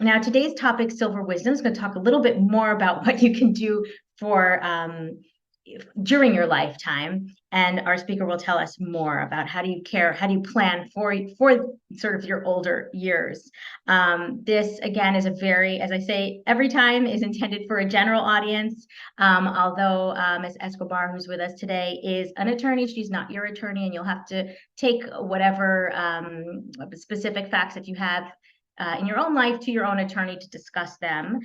Now, today's topic, Silver Wisdom, is going to talk a little bit more about what you can do for during your lifetime. And our speaker will tell us more about how do you care, how do you plan for sort of your older years. This, again, is a very, as I say, every time is intended for a general audience. Although Ms. Escobar, who's with us today, is an attorney, she's not your attorney, and you'll have to take whatever specific facts that you have in your own life to your own attorney to discuss them.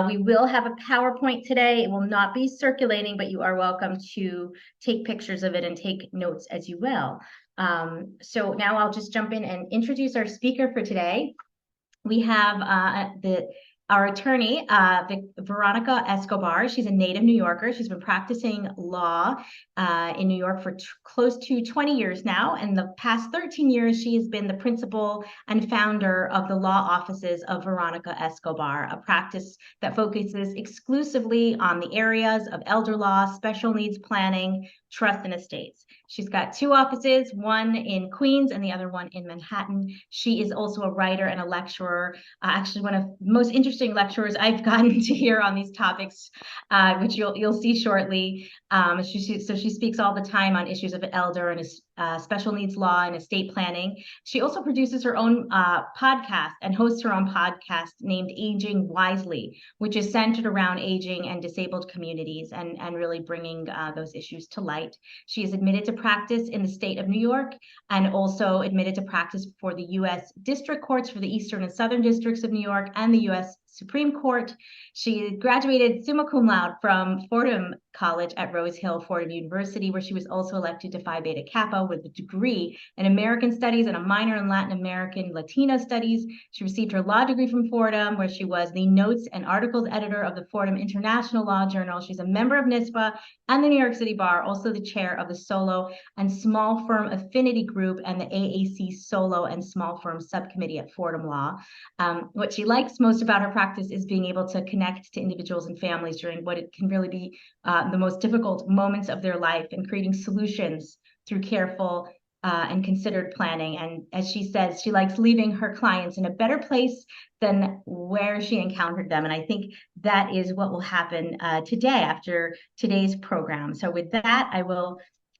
We will have a PowerPoint today. It will not be circulating, but you are welcome to take pictures of it and take notes as you will. So now I'll just jump in and introduce our speaker for today. We have our attorney, Veronica Escobar. She's a native New Yorker. She's been practicing law in New York for close to 20 years now. And the past 13 years, she has been the principal and founder of the law offices of Veronica Escobar, a practice that focuses exclusively on the areas of elder law, special needs planning, trust, and estates. She's got two offices, one in Queens and the other one in Manhattan. She is also a writer and a lecturer, actually one of the most interesting lecturers I've gotten to hear on these topics, which you'll see shortly. So she speaks all the time on issues of elder and special needs law and estate planning. She also produces her own podcast and hosts her own podcast named Aging Wisely, which is centered around aging and disabled communities and really bringing those issues to light. She is admitted to practice in the state of New York and also admitted to practice before the U.S. District Courts for the Eastern and Southern Districts of New York and the U.S. Supreme Court. She graduated summa cum laude from Fordham College at Rose Hill Fordham University, where she was also elected to Phi Beta Kappa with a degree in American Studies and a minor in Latin American Latino Studies. She received her law degree from Fordham, where she was the notes and articles editor of the Fordham International Law Journal. She's a member of NISPA and the New York City Bar, also the chair of the Solo and Small Firm Affinity Group and the AAC Solo and Small Firm Subcommittee at Fordham Law. What she likes most about her practice is being able to connect to individuals and families during what it can really be the most difficult moments of their life and creating solutions through careful and considered planning. And as she says, she likes leaving her clients in a better place than where she encountered them. And I think that is what will happen today after today's program. So with that, I will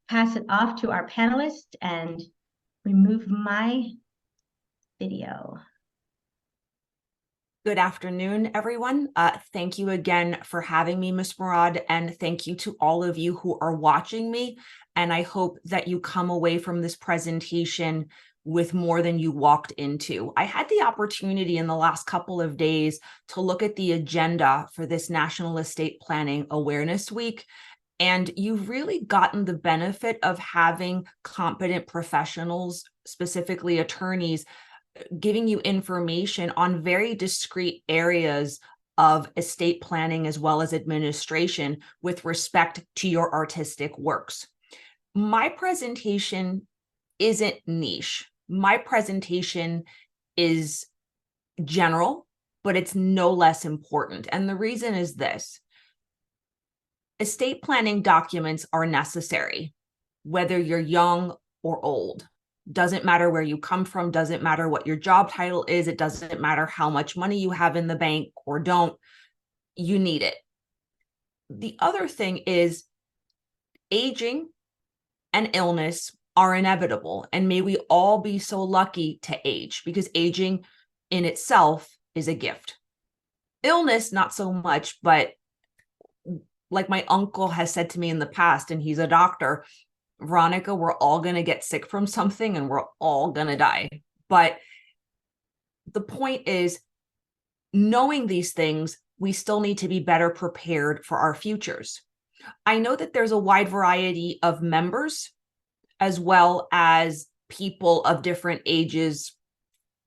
pass it off to our panelist and remove my video. Good afternoon, everyone. Thank you again for having me, Ms. Murad, and thank you to all of you who are watching me. And I hope that you come away from this presentation with more than you walked into. I had the opportunity in the last couple of days to look at the agenda for this National Estate Planning Awareness Week, and you've really gotten the benefit of having competent professionals, specifically attorneys, giving you information on very discrete areas of estate planning as well as administration with respect to your artistic works. My presentation isn't niche. My presentation is general, but it's no less important. And the reason is this: estate planning documents are necessary, whether you're young or old. Doesn't matter where you come from, doesn't matter what your job title is, it doesn't matter how much money you have in the bank or don't, you need it. The other thing is aging and illness are inevitable, and may we all be so lucky to age, because aging in itself is a gift. Illness, not so much, but like my uncle has said to me in the past, and he's a doctor, Veronica, we're all going to get sick from something and we're all going to die. But the point is, knowing these things, we still need to be better prepared for our futures. I know that there's a wide variety of members as well as people of different ages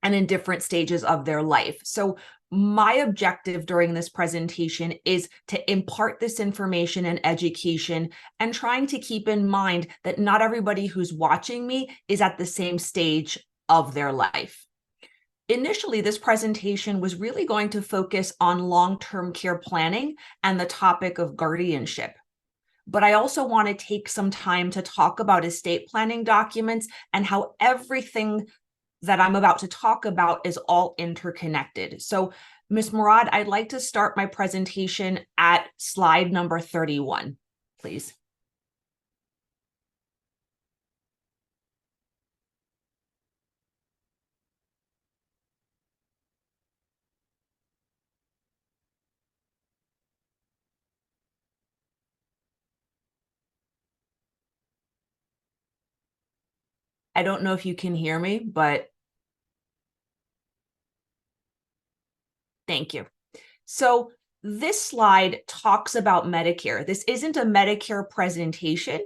and in different stages of their life. So my objective during this presentation is to impart this information and education, and trying to keep in mind that not everybody who's watching me is at the same stage of their life. Initially, this presentation was really going to focus on long-term care planning and the topic of guardianship. But I also want to take some time to talk about estate planning documents and how everything that I'm about to talk about is all interconnected. So, Ms. Murad, I'd like to start my presentation at slide number 31, please. I don't know if you can hear me, but thank you. So this slide talks about Medicare. This isn't a Medicare presentation.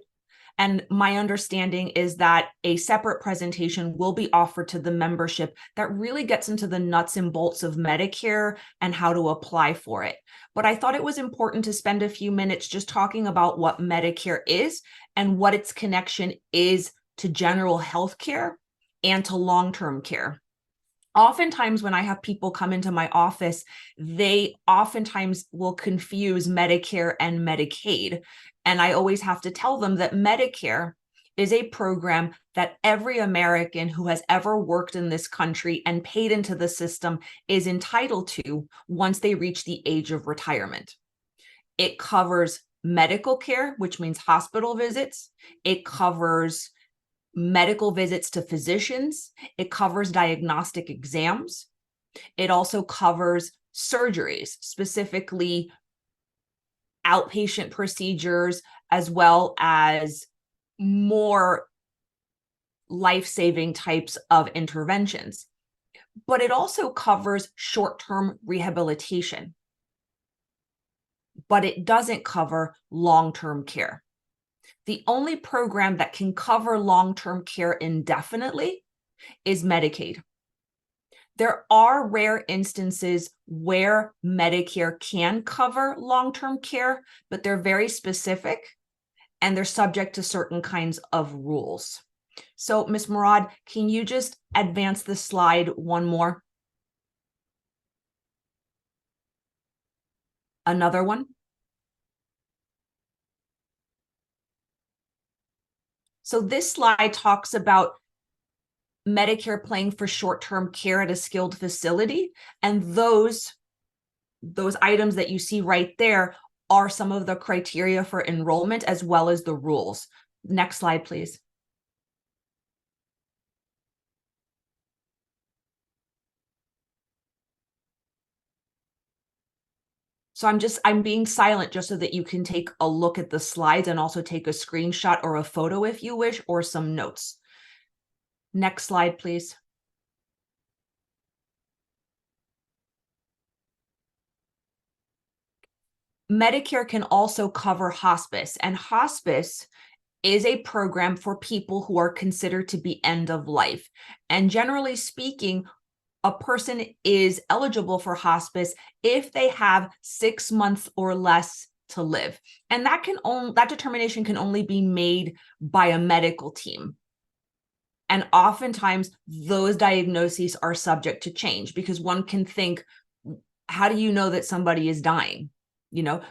And my understanding is that a separate presentation will be offered to the membership that really gets into the nuts and bolts of Medicare and how to apply for it. But I thought it was important to spend a few minutes just talking about what Medicare is and what its connection is to general health care and to long-term care. Oftentimes when I have people come into my office, they oftentimes will confuse Medicare and Medicaid. And I always have to tell them that Medicare is a program that every American who has ever worked in this country and paid into the system is entitled to once they reach the age of retirement. It covers medical care, which means hospital visits. It covers medical visits to physicians. It covers diagnostic exams. It also covers surgeries, specifically outpatient procedures, as well as more life-saving types of interventions. But it also covers short-term rehabilitation. But it doesn't cover long-term care. The only program that can cover long-term care indefinitely is Medicaid. There are rare instances where Medicare can cover long-term care, but they're very specific and they're subject to certain kinds of rules. So, Ms. Murad, can you just advance the slide one more? Another one? So this slide talks about Medicare paying for short-term care at a skilled facility, and those items that you see right there are some of the criteria for enrollment as well as the rules. Next slide, please. So I'm being silent just so that you can take a look at the slides and also take a screenshot or a photo if you wish, or some notes. Next slide, please. Medicare can also cover hospice, and hospice is a program for people who are considered to be end of life. And generally speaking, a person is eligible for hospice if they have 6 months or less to live. And that determination can only be made by a medical team. And oftentimes those diagnoses are subject to change, because one can think, how do you know that somebody is dying? You know,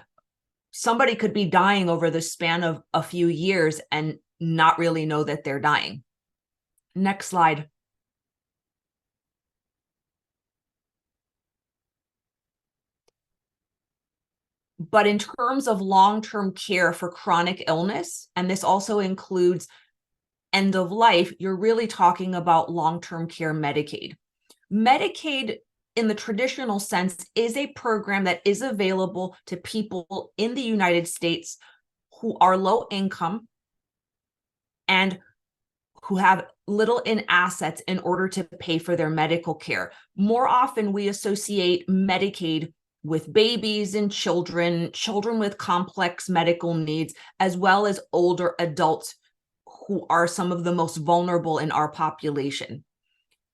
somebody could be dying over the span of a few years and not really know that they're dying. Next slide. But in terms of long-term care for chronic illness, and this also includes end of life, you're really talking about long-term care Medicaid. Medicaid, in the traditional sense, is a program that is available to people in the United States who are low income and who have little in assets in order to pay for their medical care. More often, we associate Medicaid with babies and children with complex medical needs, as well as older adults who are some of the most vulnerable in our population.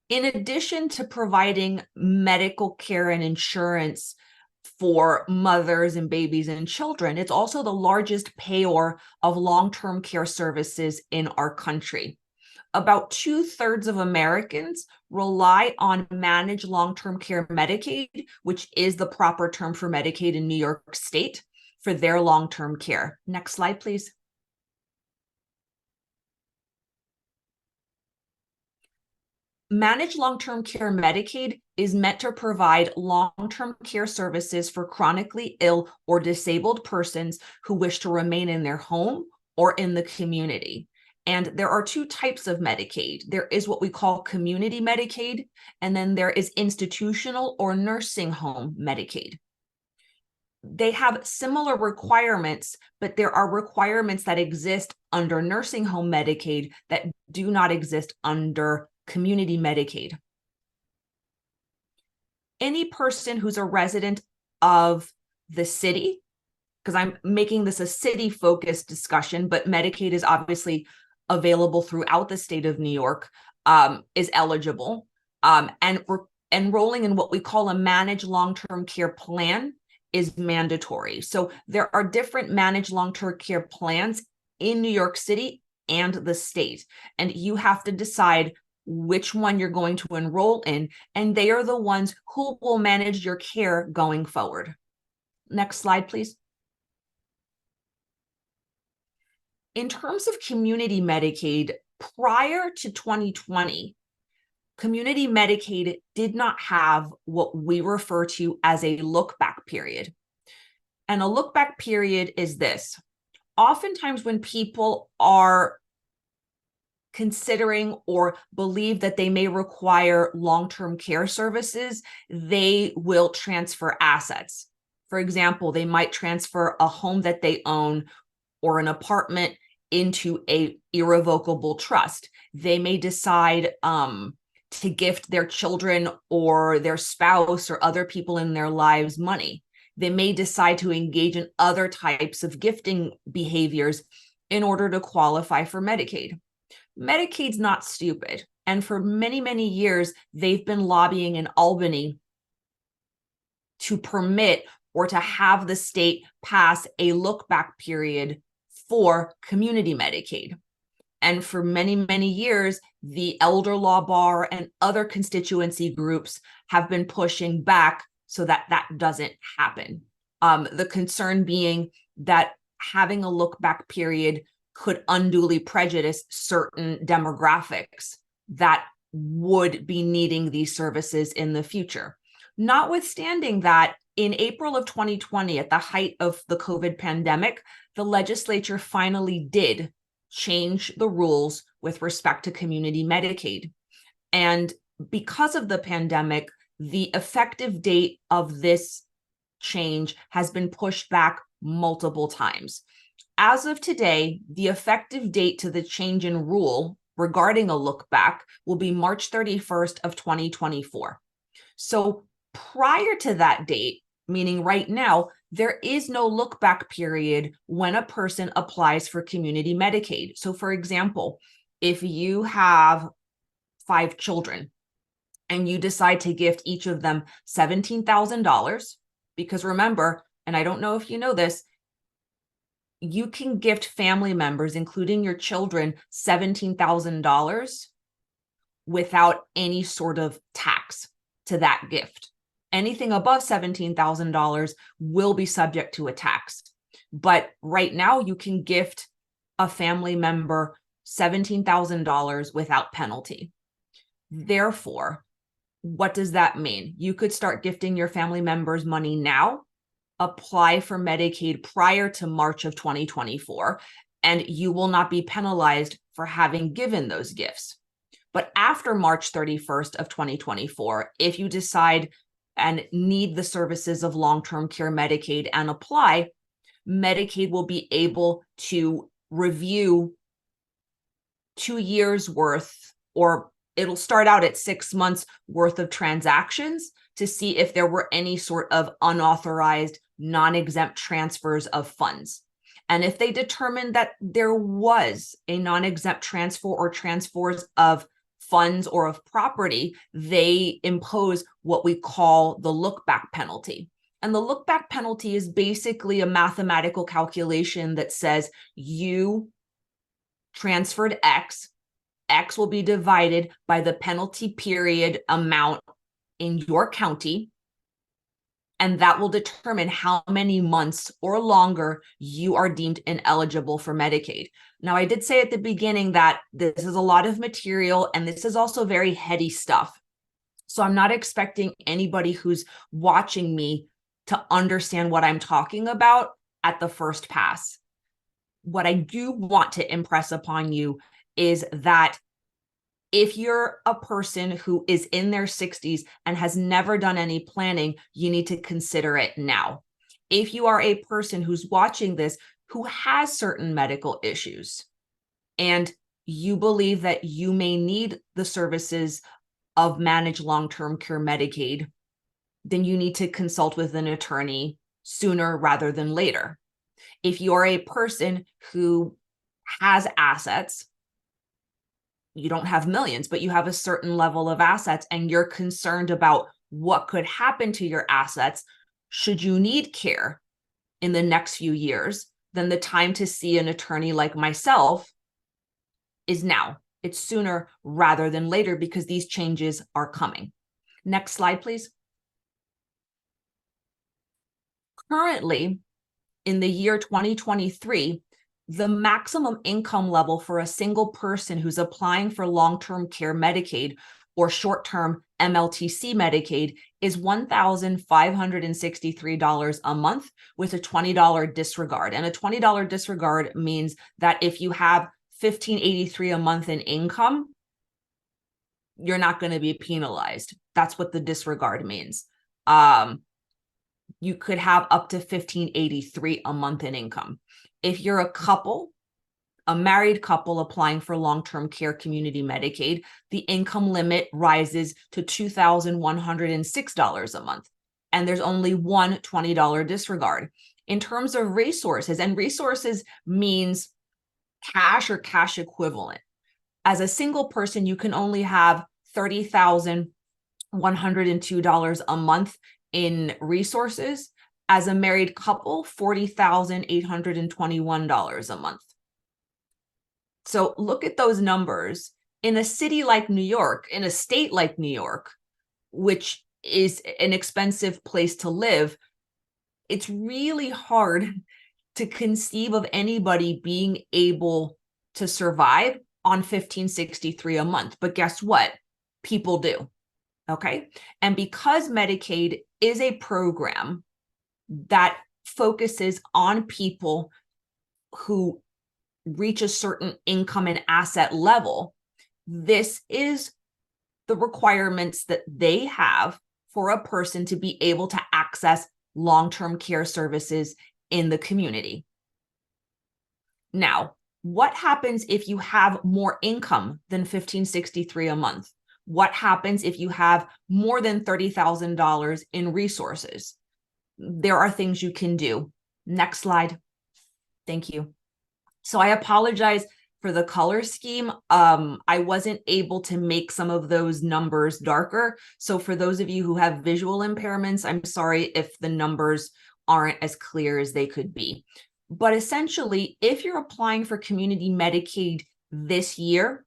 In addition to providing medical care and insurance for mothers and babies and children, it's also the largest payer of long-term care services in our country. About 2/3 of Americans rely on managed long-term care Medicaid, which is the proper term for Medicaid in New York State, for their long-term care. Next slide, please. Managed long-term care Medicaid is meant to provide long-term care services for chronically ill or disabled persons who wish to remain in their home or in the community. And there are two types of Medicaid. There is what we call community Medicaid, and then there is institutional or nursing home Medicaid. They have similar requirements, but there are requirements that exist under nursing home Medicaid that do not exist under community Medicaid. Any person who's a resident of the city, because I'm making this a city-focused discussion, but Medicaid is obviously available throughout the state of New York, is eligible. And enrolling in what we call a managed long-term care plan is mandatory. So there are different managed long-term care plans in New York City and the state, and you have to decide which one you're going to enroll in, and they are the ones who will manage your care going forward. Next slide, please. In terms of community Medicaid, prior to 2020, community Medicaid did not have what we refer to as a look-back period. And a look-back period is this. Oftentimes when people are considering or believe that they may require long-term care services, they will transfer assets. For example, they might transfer a home that they own or an apartment into a irrevocable trust. They may decide to gift their children or their spouse or other people in their lives money. They may decide to engage in other types of gifting behaviors in order to qualify for Medicaid. Medicaid's not stupid. And for many, many years, they've been lobbying in Albany to permit or to have the state pass a look-back period for community Medicaid. And for many, many years, the elder law bar and other constituency groups have been pushing back so that that doesn't happen. The concern being that having a look-back period could unduly prejudice certain demographics that would be needing these services in the future. Notwithstanding that, in April of 2020, at the height of the COVID pandemic, the legislature finally did change the rules with respect to community Medicaid. And because of the pandemic, the effective date of this change has been pushed back multiple times. As of today, the effective date to the change in rule regarding a look back will be March 31st of 2024. So prior to that date, meaning right now, there is no look back period when a person applies for community Medicaid. So for example, if you have 5 children and you decide to gift each of them $17,000, because remember, and I don't know if you know this, you can gift family members, including your children, $17,000 without any sort of tax to that gift. Anything above $17,000 will be subject to a tax. But right now, you can gift a family member $17,000 without penalty. Therefore, what does that mean? You could start gifting your family members money now, apply for Medicaid prior to March of 2024, and you will not be penalized for having given those gifts. But after March 31st of 2024, if you decide and need the services of long-term care Medicaid and apply, Medicaid will be able to review 2 years worth, or it'll start out at 6 months worth of transactions to see if there were any sort of unauthorized, non-exempt transfers of funds. And if they determine that there was a non-exempt transfer or transfers of funds or of property, they impose what we call the look-back penalty. And the look-back penalty is basically a mathematical calculation that says you transferred X, X will be divided by the penalty period amount in your county, And that will determine how many months or longer you are deemed ineligible for Medicaid. Now, I did say at the beginning that this is a lot of material and this is also very heady stuff. So I'm not expecting anybody who's watching me to understand what I'm talking about at the first pass. What I do want to impress upon you is that if you're a person who is in their 60s and has never done any planning, you need to consider it now. If you are a person who's watching this who has certain medical issues and you believe that you may need the services of managed long-term care Medicaid, then you need to consult with an attorney sooner rather than later. If you're a person who has assets, you don't have millions, but you have a certain level of assets and you're concerned about what could happen to your assets should you need care in the next few years, then the time to see an attorney like myself is now. It's sooner rather than later because these changes are coming. Next slide, please. Currently, in the year 2023, the maximum income level for a single person who's applying for long-term care Medicaid or short-term MLTC Medicaid is $1,563 a month with a $20 disregard. And a $20 disregard means that if you have $1,583 a month in income, you're not going to be penalized. That's what the disregard means. You could have up to $1,583 a month in income. If you're a couple, a married couple applying for long-term care community Medicaid, the income limit rises to $2,106 a month. And there's only one $20 disregard. In terms of resources, and resources means cash or cash equivalent. As a single person, you can only have $30,102 a month in resources. As a married couple, $40,821 a month. So look at those numbers. In a city like New York, in a state like New York, which is an expensive place to live, it's really hard to conceive of anybody being able to survive on $1,563 a month. But guess what? People do. Okay. And because Medicaid is a program that focuses on people who reach a certain income and asset level, this is the requirements that they have for a person to be able to access long-term care services in the community. Now, what happens if you have more income than $1,563 a month? What happens if you have more than $30,000 in resources? There are things you can do. Next slide. Thank you. So I apologize for the color scheme. I wasn't able to make some of those numbers darker. So for those of you who have visual impairments, I'm sorry if the numbers aren't as clear as they could be. But essentially, if you're applying for community Medicaid this year,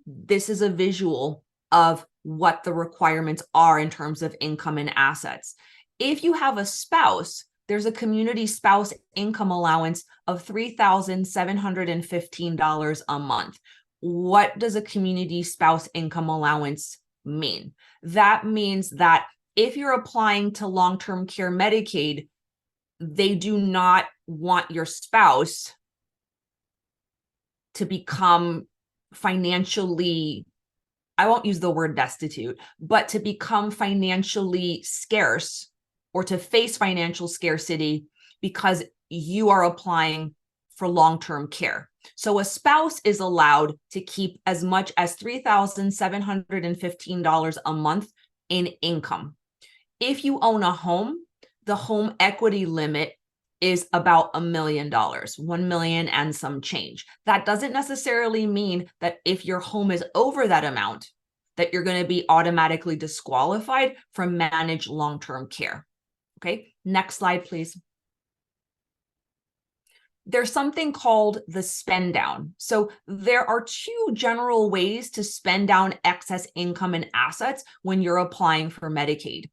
this is a visual of what the requirements are in terms of income and assets. If you have a spouse, there's a community spouse income allowance of $3,715 a month. What does a community spouse income allowance mean? That means that if you're applying to long-term care Medicaid, they do not want your spouse to become financially, I won't use the word destitute, but to become financially scarce or to face financial scarcity because you are applying for long-term care. So a spouse is allowed to keep as much as $3,715 a month in income. If you own a home, the home equity limit is about $1 million, 1 million and some change. That doesn't necessarily mean that if your home is over that amount, that you're going to be automatically disqualified from managed long-term care. Okay, next slide, please. There's something called the spend down. So there are two general ways to spend down excess income and assets when you're applying for Medicaid.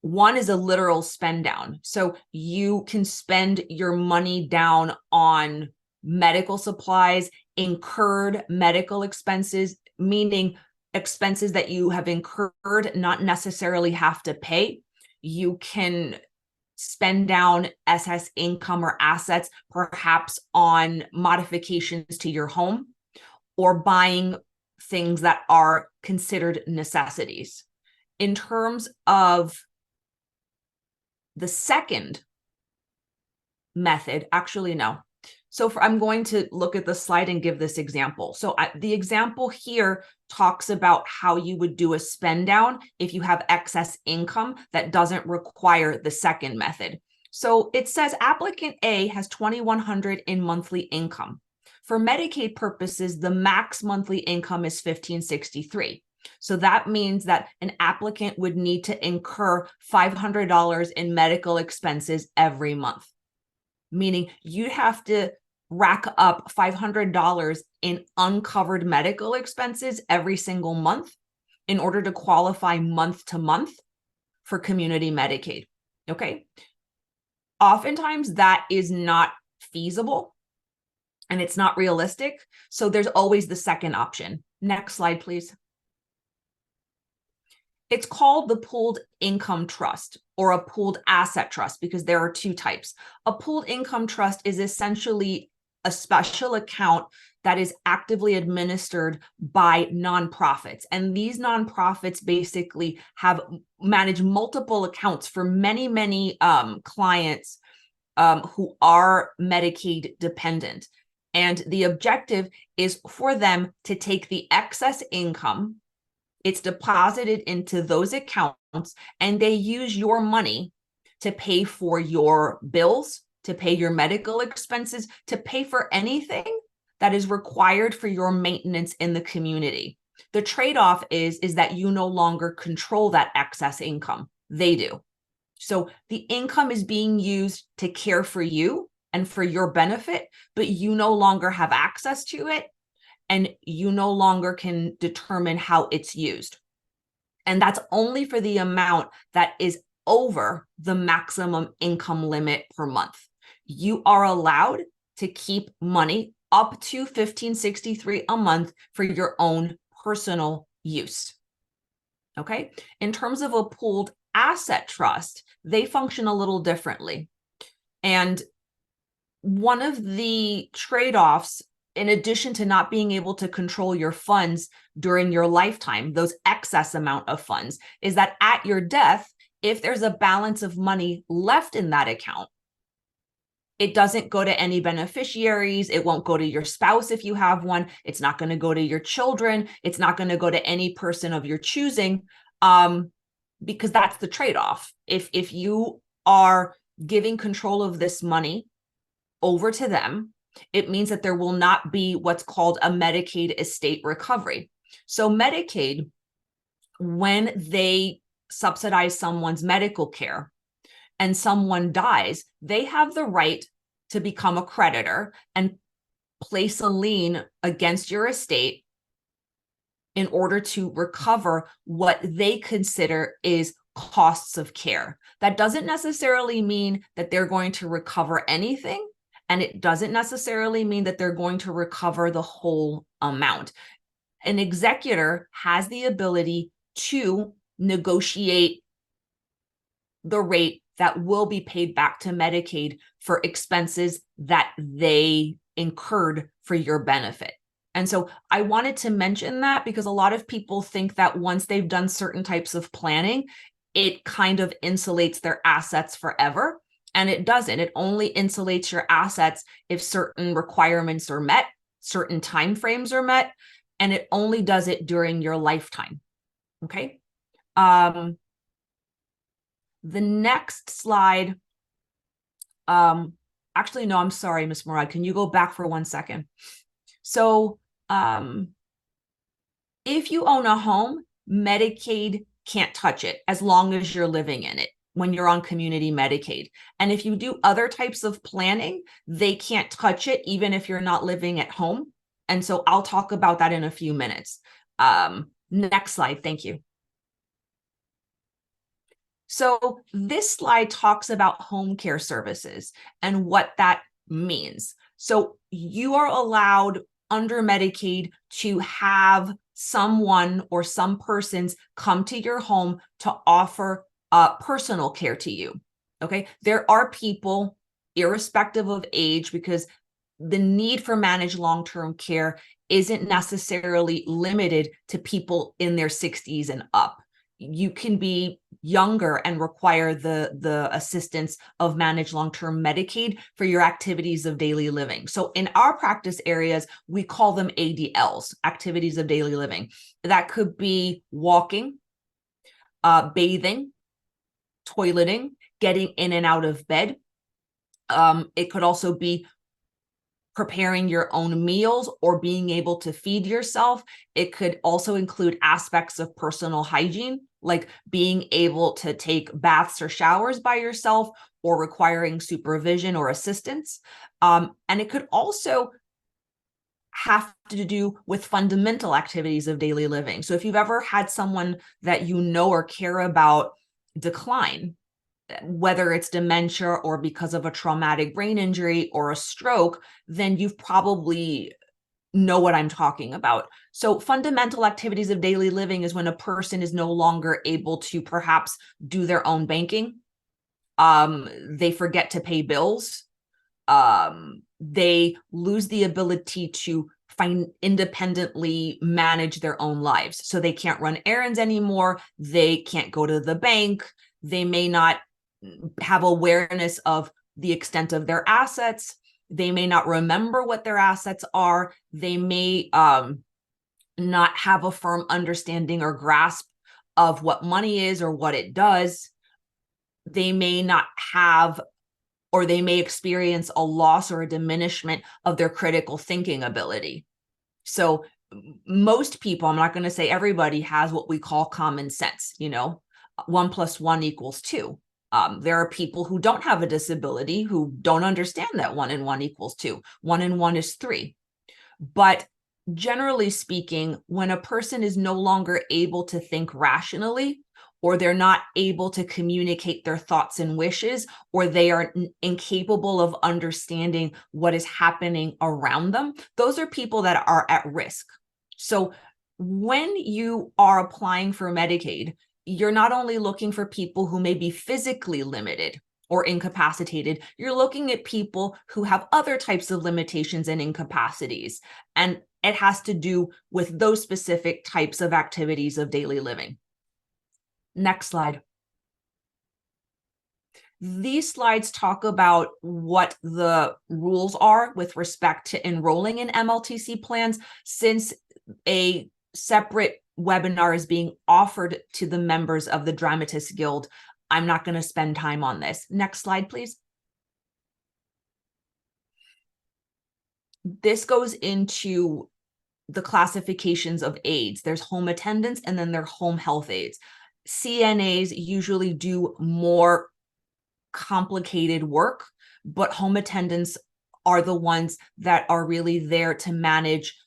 One is a literal spend down. So you can spend your money down on medical supplies, incurred medical expenses, meaning expenses that you have incurred, not necessarily have to pay. You can spend down excess income or assets, perhaps on modifications to your home or buying things that are considered necessities. In terms of the second method, actually, no. So I'm going to look at the slide and give this example. So the example here talks about how you would do a spend down if you have excess income that doesn't require the second method. So it says applicant A has $2,100 in monthly income. For Medicaid purposes, the max monthly income is $1,563. So that means that an applicant would need to incur $500 in medical expenses every month, meaning you'd have to rack up $500 in uncovered medical expenses every single month in order to qualify month to month for community Medicaid. Okay. Oftentimes that is not feasible and it's not realistic. So there's always the second option. Next slide, please. It's called the pooled income trust or a pooled asset trust because there are two types. A pooled income trust is essentially a special account that is actively administered by nonprofits. And these nonprofits basically have managed multiple accounts for many, many clients who are Medicaid dependent. And the objective is for them to take the excess income, it's deposited into those accounts, and they use your money to pay for your bills, to pay your medical expenses, to pay for anything that is required for your maintenance in the community. The trade-off is that you no longer control that excess income. They do. So the income is being used to care for you and for your benefit, but you no longer have access to it, and you no longer can determine how it's used. And that's only for the amount that is over the maximum income limit per month. You are allowed to keep money up to $1,563 a month for your own personal use. Okay. In terms of a pooled asset trust, they function a little differently. And one of the trade-offs, in addition to not being able to control your funds during your lifetime, those excess amount of funds, is that at your death, if there's a balance of money left in that account, it doesn't go to any beneficiaries. It won't go to your spouse if you have one. It's not going to go to your children. It's not going to go to any person of your choosing, because that's the trade-off. If you are giving control of this money over to them, it means that there will not be what's called a Medicaid estate recovery. So Medicaid, when they subsidize someone's medical care and someone dies, they have the right to become a creditor and place a lien against your estate in order to recover what they consider is costs of care. That doesn't necessarily mean that they're going to recover anything, and it doesn't necessarily mean that they're going to recover the whole amount. An executor has the ability to negotiate the rate that will be paid back to Medicaid for expenses that they incurred for your benefit. And so I wanted to mention that because a lot of people think that once they've done certain types of planning, it kind of insulates their assets forever. And it doesn't. It only insulates your assets if certain requirements are met, certain timeframes are met, and it only does it during your lifetime. Okay. The next slide. Actually, no, I'm sorry, Ms. Murad. Can you go back for 1 second? So if you own a home, Medicaid can't touch it as long as you're living in it when you're on community Medicaid. And if you do other types of planning, they can't touch it even if you're not living at home. And so I'll talk about that in a few minutes. Next slide, thank you. So this slide talks about home care services and what that means. So you are allowed under Medicaid to have someone or some persons come to your home to offer personal care to you. Okay, there are people, irrespective of age, because the need for managed long-term care isn't necessarily limited to people in their 60s and up. You can be younger and require the assistance of managed long-term Medicaid for your activities of daily living. So in our practice areas, we call them ADLs, activities of daily living. That could be walking, bathing, toileting, getting in and out of bed. It could also be preparing your own meals or being able to feed yourself. It could also include aspects of personal hygiene, like being able to take baths or showers by yourself or requiring supervision or assistance. And it could also have to do with fundamental activities of daily living. So if you've ever had someone that you know or care about decline, whether it's dementia or because of a traumatic brain injury or a stroke, then you've probably know what I'm talking about. So fundamental activities of daily living is when a person is no longer able to perhaps do their own banking. They forget to pay bills. They lose the ability to independently manage their own lives. So they can't run errands anymore. They can't go to the bank. They may not have awareness of the extent of their assets. They may not remember what their assets are. They may not have a firm understanding or grasp of what money is or what it does. They may not have, or they may experience a loss or a diminishment of their critical thinking ability. So most people, I'm not going to say everybody, has what we call common sense, 1 + 1 = 2. There are people who don't have a disability who don't understand that 1 and 1 = 2. 1 and 1 is 3. But generally speaking, when a person is no longer able to think rationally, or they're not able to communicate their thoughts and wishes, or they are incapable of understanding what is happening around them, those are people that are at risk. So when you are applying for Medicaid, you're not only looking for people who may be physically limited or incapacitated, you're looking at people who have other types of limitations and incapacities. And it has to do with those specific types of activities of daily living. Next slide. These slides talk about what the rules are with respect to enrolling in MLTC plans. Since a separate webinar is being offered to the members of the Dramatists Guild, I'm not going to spend time on this. Next slide, please. This goes into the classifications of aides. There's home attendants and then there are home health aides. CNAs usually do more complicated work, but home attendants are the ones that are really there to manage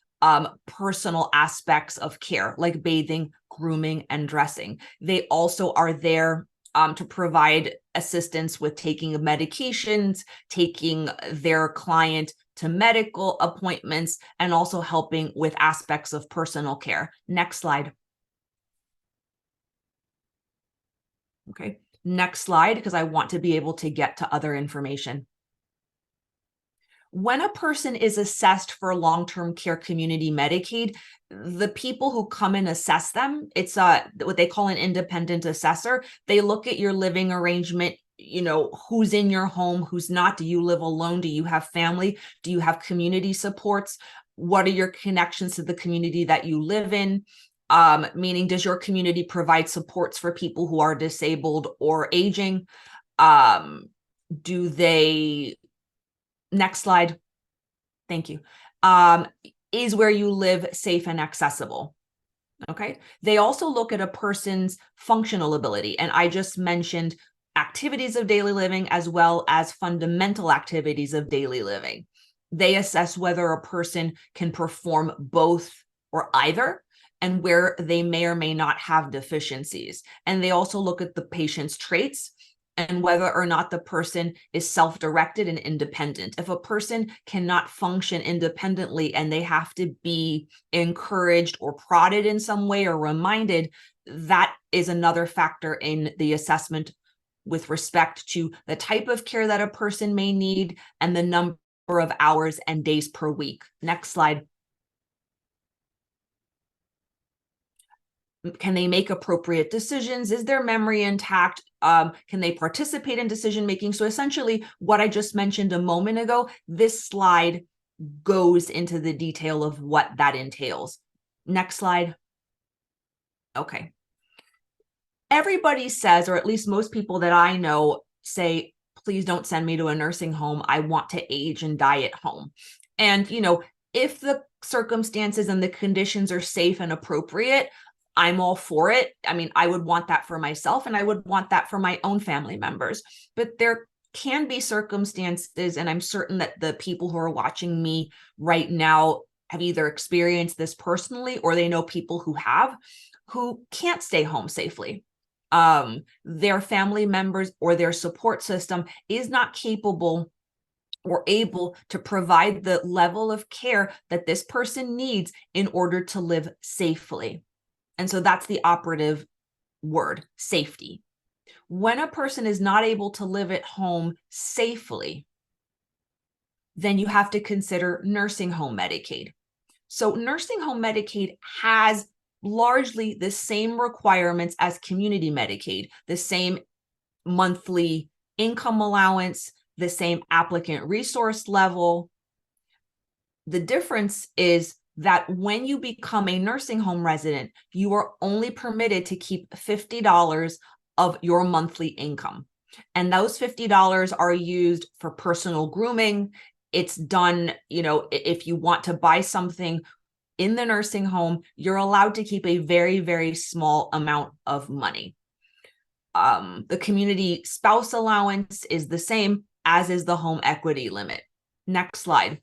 personal aspects of care, like bathing, grooming, and dressing. They also are there to provide assistance with taking medications, taking their client to medical appointments, and also helping with aspects of personal care. Next slide. Okay, next slide, because I want to be able to get to other information. When a person is assessed for long-term care community Medicaid, the people who come and assess them, it's what they call an independent assessor. They look at your living arrangement, who's in your home, who's not. Do you live alone? Do you have family? Do you have community supports? What are your connections to the community that you live in? Meaning, does your community provide supports for people who are disabled or aging? Do they... Next slide. Thank you. Is where you live safe and accessible? Okay. They also look at a person's functional ability. And I just mentioned activities of daily living as well as fundamental activities of daily living. They assess whether a person can perform both or either. and where they may or may not have deficiencies. And they also look at the patient's traits and whether or not the person is self-directed and independent. If a person cannot function independently and they have to be encouraged or prodded in some way or reminded, that is another factor in the assessment with respect to the type of care that a person may need and the number of hours and days per week. Next slide. Can they make appropriate decisions? Is their memory intact? Can they participate in decision making? So essentially, what I just mentioned a moment ago, this slide goes into the detail of what that entails. Next slide. Okay. Everybody says, or at least most people that I know say, please don't send me to a nursing home. I want to age and die at home. And, if the circumstances and the conditions are safe and appropriate, I'm all for it. I mean, I would want that for myself and I would want that for my own family members. But there can be circumstances, and I'm certain that the people who are watching me right now have either experienced this personally or they know people who can't stay home safely. Their family members or their support system is not capable or able to provide the level of care that this person needs in order to live safely. And so that's the operative word, safety. When a person is not able to live at home safely, then you have to consider nursing home Medicaid. So nursing home Medicaid has largely the same requirements as community Medicaid, the same monthly income allowance, the same applicant resource level. The difference is that when you become a nursing home resident, you are only permitted to keep $50 of your monthly income. And those $50 are used for personal grooming. It's done, if you want to buy something in the nursing home, you're allowed to keep a very, very small amount of money. The community spouse allowance is the same, as is the home equity limit. Next slide.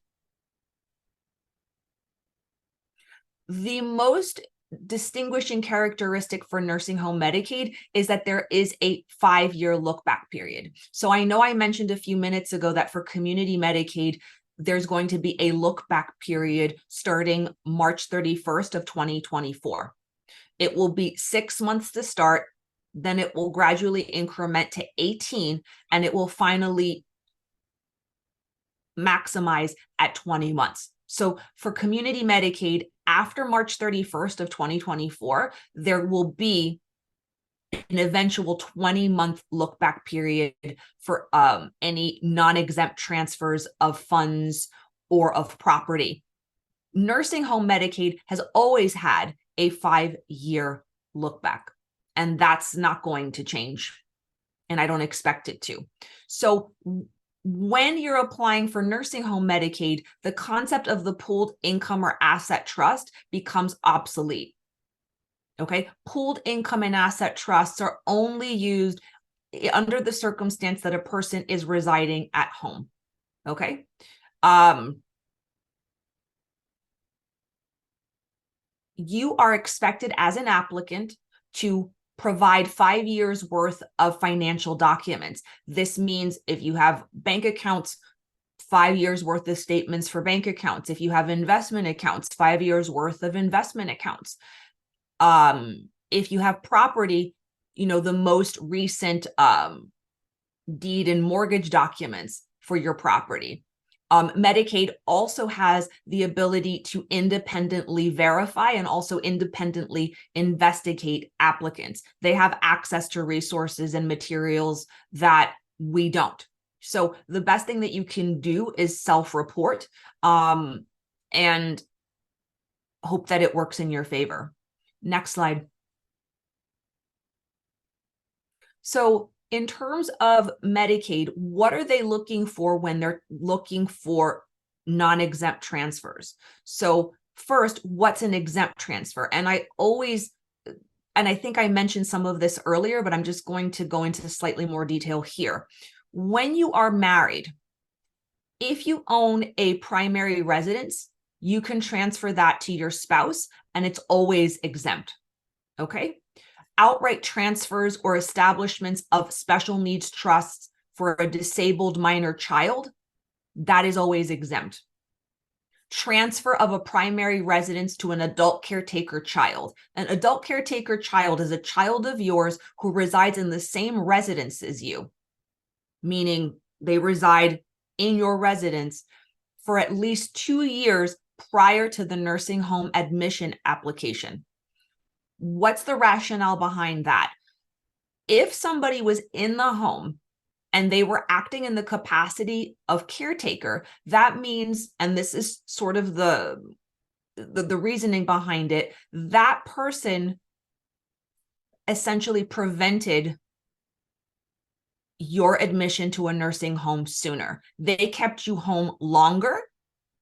The most distinguishing characteristic for nursing home Medicaid is that there is a 5-year look back period. So I know I mentioned a few minutes ago that for community Medicaid, there's going to be a look back period starting March 31st of 2024. It will be 6 months to start, then it will gradually increment to 18, and it will finally maximize at 20 months. So for community Medicaid, after March 31st of 2024, there will be an eventual 20-month look back period for any non-exempt transfers of funds or of property. Nursing home Medicaid has always had a 5-year look back, and that's not going to change, and I don't expect it to. So when you're applying for nursing home Medicaid, the concept of the pooled income or asset trust becomes obsolete. Okay, pooled income and asset trusts are only used under the circumstance that a person is residing at home. Okay. You are expected as an applicant to provide 5 years worth of financial documents. This means if you have bank accounts, 5 years worth of statements for bank accounts. If you have investment accounts, 5 years worth of investment accounts. If you have property, the most recent deed and mortgage documents for your property. Medicaid also has the ability to independently verify and also independently investigate applicants. They have access to resources and materials that we don't. So the best thing that you can do is self-report and hope that it works in your favor. Next slide. So in terms of Medicaid, what are they looking for when they're looking for non-exempt transfers? So first, what's an exempt transfer? And I think I mentioned some of this earlier, but I'm just going to go into slightly more detail here. When you are married, if you own a primary residence, you can transfer that to your spouse and it's always exempt. Okay. Outright transfers or establishments of special needs trusts for a disabled minor child, that is always exempt. Transfer of a primary residence to an adult caretaker child. An adult caretaker child is a child of yours who resides in the same residence as you, meaning they reside in your residence for at least 2 years prior to the nursing home admission application. What's the rationale behind that? If somebody was in the home and they were acting in the capacity of caretaker, that means, and this is sort of the reasoning behind it, that person essentially prevented your admission to a nursing home sooner. They kept you home longer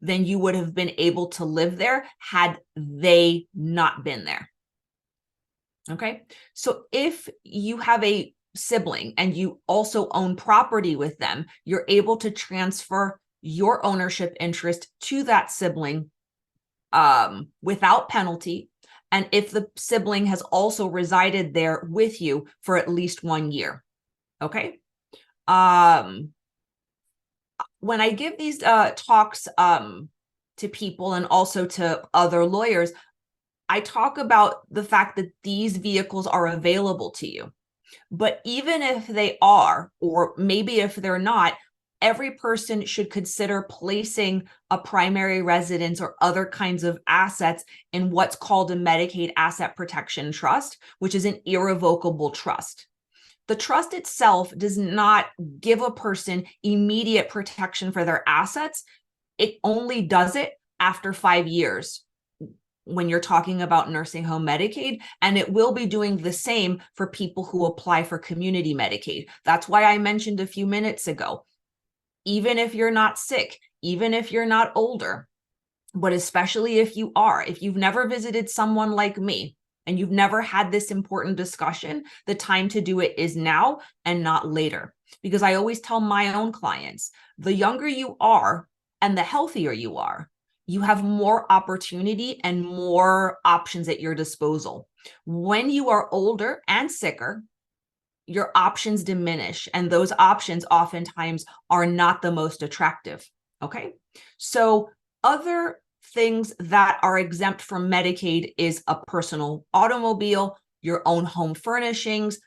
than you would have been able to live there had they not been there. Okay, so if you have a sibling and you also own property with them, you're able to transfer your ownership interest to that sibling without penalty. And if the sibling has also resided there with you for at least 1 year. Okay. When I give these talks to people and also to other lawyers, I talk about the fact that these vehicles are available to you. But even if they are, or maybe if they're not, every person should consider placing a primary residence or other kinds of assets in what's called a Medicaid asset protection trust, which is an irrevocable trust. The trust itself does not give a person immediate protection for their assets. It only does it after 5 years when you're talking about nursing home Medicaid, and it will be doing the same for people who apply for community Medicaid. That's why I mentioned a few minutes ago, even if you're not sick, even if you're not older, but especially if you are, if you've never visited someone like me and you've never had this important discussion, the time to do it is now and not later. Because I always tell my own clients, the younger you are and the healthier you are, you have more opportunity and more options at your disposal. When you are older and sicker, your options diminish, and those options oftentimes are not the most attractive. Okay, so other things that are exempt from Medicaid is a personal automobile, your own home furnishings.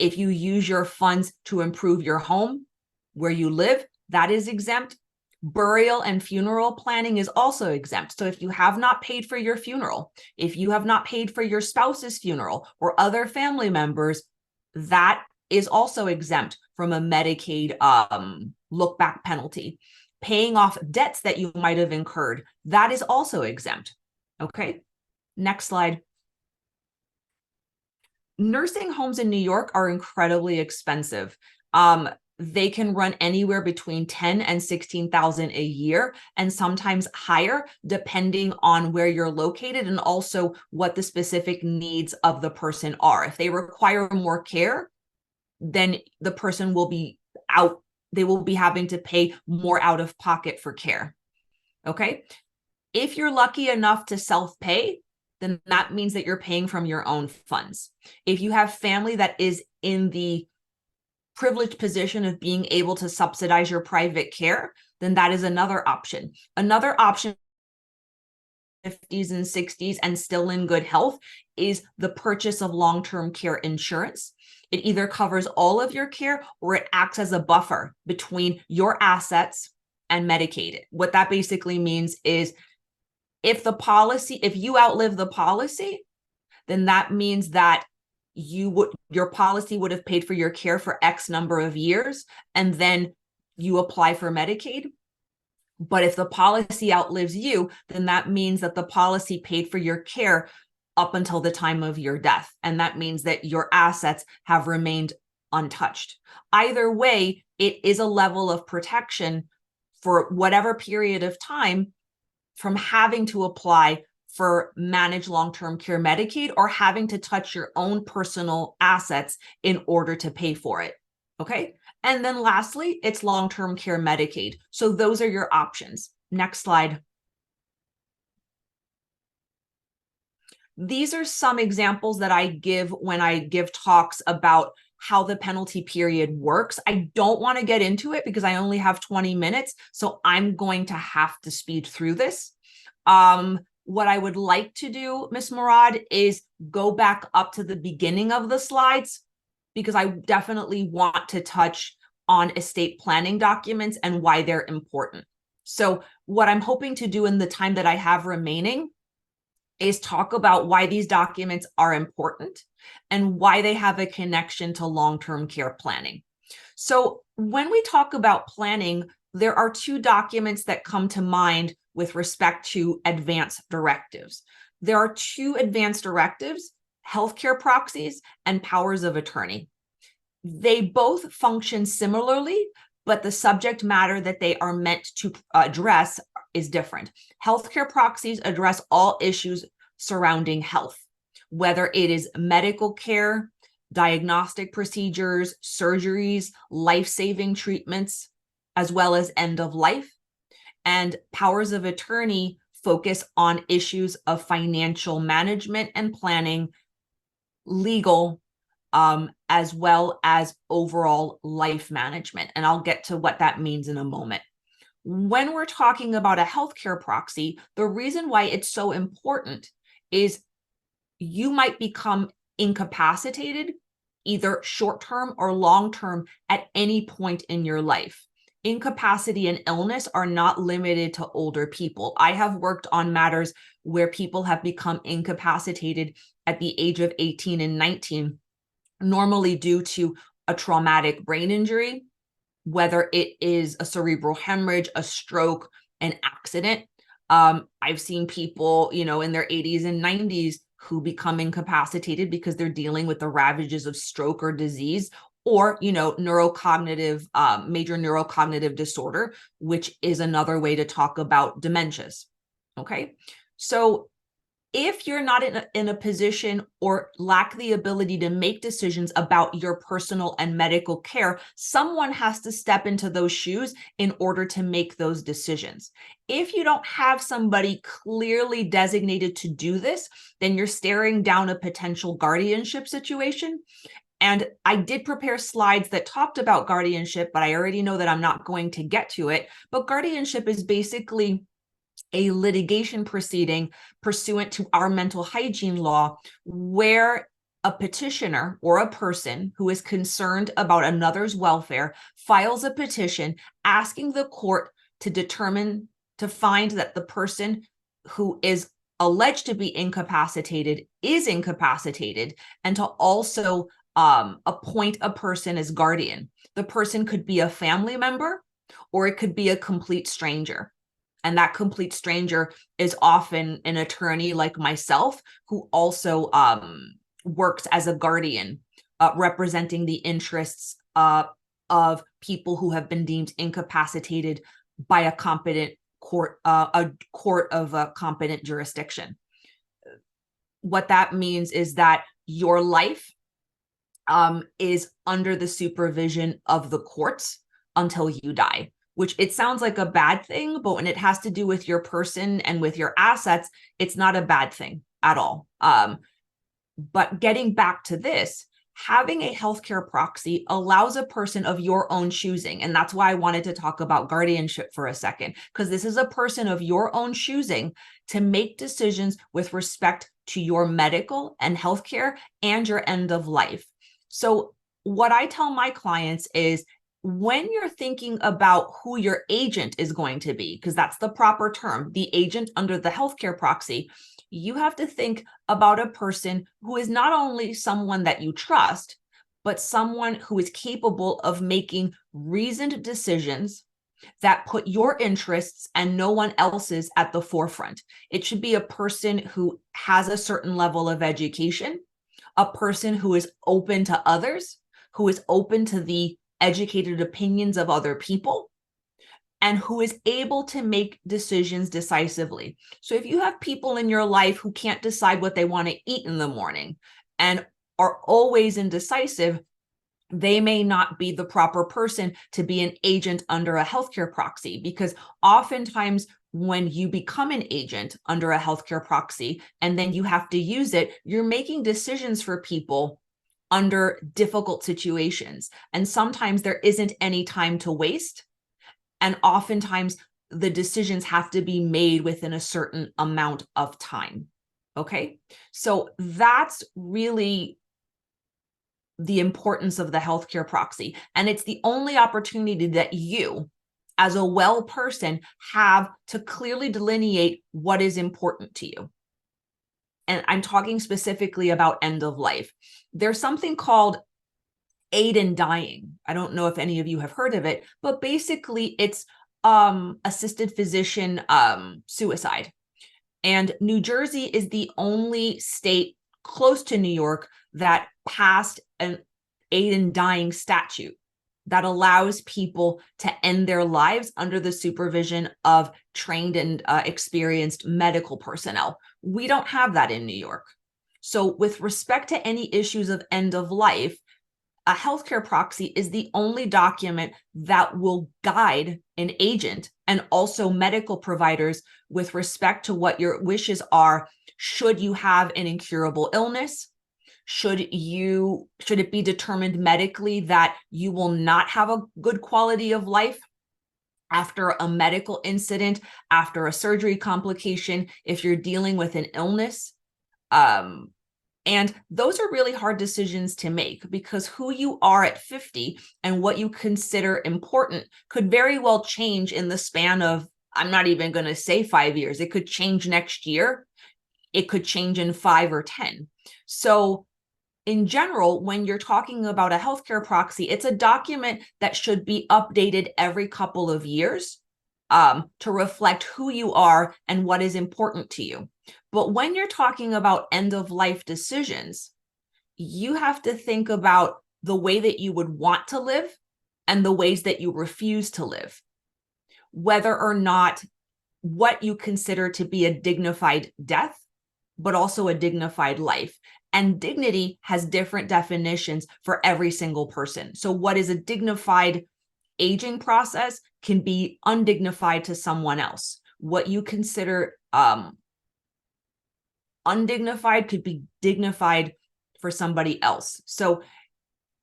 If you use your funds to improve your home where you live, that is exempt. Burial and funeral planning is also exempt. So if you have not paid for your funeral, if you have not paid for your spouse's funeral or other family members, that is also exempt from a Medicaid look back penalty. Paying off debts that you might have incurred, that is also exempt. Okay, next slide. Nursing homes in New York are incredibly expensive. They can run anywhere between 10 and 16,000 a year, and sometimes higher, depending on where you're located and also what the specific needs of the person are. If they require more care, then the person will be out, they will be having to pay more out of pocket for care. Okay. If you're lucky enough to self-pay, then that means that you're paying from your own funds. If you have family that is in the privileged position of being able to subsidize your private care, then that is another option. Another option, 50s and 60s and still in good health, is the purchase of long-term care insurance. It either covers all of your care or it acts as a buffer between your assets and Medicaid. What that basically means is if you outlive the policy, then that means that your policy would have paid for your care for X number of years, and then you apply for Medicaid. But if the policy outlives you, then that means that the policy paid for your care up until the time of your death. And that means that your assets have remained untouched. Either way, it is a level of protection for whatever period of time from having to apply for managed long-term care Medicaid or having to touch your own personal assets in order to pay for it. Okay. And then lastly, it's long-term care Medicaid. So those are your options. Next slide. These are some examples that I give when I give talks about how the penalty period works. I don't want to get into it because I only have 20 minutes, so I'm going to have to speed through this. What I would like to do, Ms. Murad, is go back up to the beginning of the slides, because I definitely want to touch on estate planning documents and why they're important. So what I'm hoping to do in the time that I have remaining is talk about why these documents are important and why they have a connection to long-term care planning. So when we talk about planning, there are two documents that come to mind with respect to advance directives. There are two advance directives, healthcare proxies and powers of attorney. They both function similarly, but the subject matter that they are meant to address is different. Healthcare proxies address all issues surrounding health, whether it is medical care, diagnostic procedures, surgeries, life-saving treatments, as well as end of life. And powers of attorney focus on issues of financial management and planning, legal, as well as overall life management. And I'll get to what that means in a moment. When we're talking about a healthcare proxy, the reason why it's so important is you might become incapacitated, either short-term or long-term, at any point in your life. Incapacity and illness are not limited to older people. I have worked on matters where people have become incapacitated at the age of 18 and 19, normally due to a traumatic brain injury, whether it is a cerebral hemorrhage, a stroke, an accident. I've seen people, in their 80s and 90s who become incapacitated because they're dealing with the ravages of stroke or disease, or, neurocognitive, major neurocognitive disorder, which is another way to talk about dementias. Okay. So if you're not in a position or lack the ability to make decisions about your personal and medical care, someone has to step into those shoes in order to make those decisions. If you don't have somebody clearly designated to do this, then you're staring down a potential guardianship situation. And I did prepare slides that talked about guardianship, but I already know that I'm not going to get to it. But guardianship is basically a litigation proceeding pursuant to our mental hygiene law, where a petitioner or a person who is concerned about another's welfare files a petition asking the court to find that the person who is alleged to be incapacitated is incapacitated, and to also appoint a person as guardian. The person could be a family member, or it could be a complete stranger. And that complete stranger is often an attorney like myself, who also works as a guardian, representing the interests of people who have been deemed incapacitated by a competent court, a court of a competent jurisdiction. What that means is that your life is under the supervision of the courts until you die, which it sounds like a bad thing, but when it has to do with your person and with your assets, it's not a bad thing at all. But getting back to this, having a healthcare proxy allows a person of your own choosing. And that's why I wanted to talk about guardianship for a second, because this is a person of your own choosing to make decisions with respect to your medical and healthcare and your end of life. So what I tell my clients is, when you're thinking about who your agent is going to be, because that's the proper term, the agent under the healthcare proxy, you have to think about a person who is not only someone that you trust, but someone who is capable of making reasoned decisions that put your interests and no one else's at the forefront. It should be a person who has a certain level of education, a person who is open to others, who is open to the educated opinions of other people, and who is able to make decisions decisively. So if you have people in your life who can't decide what they want to eat in the morning and are always indecisive, they may not be the proper person to be an agent under a healthcare proxy, because oftentimes when you become an agent under a healthcare proxy and then you have to use it, you're making decisions for people under difficult situations. And sometimes there isn't any time to waste. And oftentimes the decisions have to be made within a certain amount of time. Okay. So that's really the importance of the healthcare proxy. And it's the only opportunity that you, as a well person, have to clearly delineate what is important to you. And I'm talking specifically about end of life. There's something called aid in dying. I don't know if any of you have heard of it, but basically it's assisted physician suicide. And New Jersey is the only state close to New York that passed an aid in dying statute that allows people to end their lives under the supervision of trained and experienced medical personnel. We don't have that in New York. So with respect to any issues of end of life, a healthcare proxy is the only document that will guide an agent and also medical providers with respect to what your wishes are. Should you have an incurable illness? Should it be determined medically that you will not have a good quality of life after a medical incident, after a surgery complication, if you're dealing with an illness? And those are really hard decisions to make, because who you are at 50 and what you consider important could very well change in the span of, I'm not even going to say 5 years. It could change next year. It could change in 5 or 10. So in general, when you're talking about a healthcare proxy, it's a document that should be updated every couple of years to reflect who you are and what is important to you. But when you're talking about end of life decisions, you have to think about the way that you would want to live and the ways that you refuse to live, whether or not what you consider to be a dignified death, but also a dignified life. And dignity has different definitions for every single person. So what is a dignified aging process can be undignified to someone else. What you consider undignified could be dignified for somebody else. So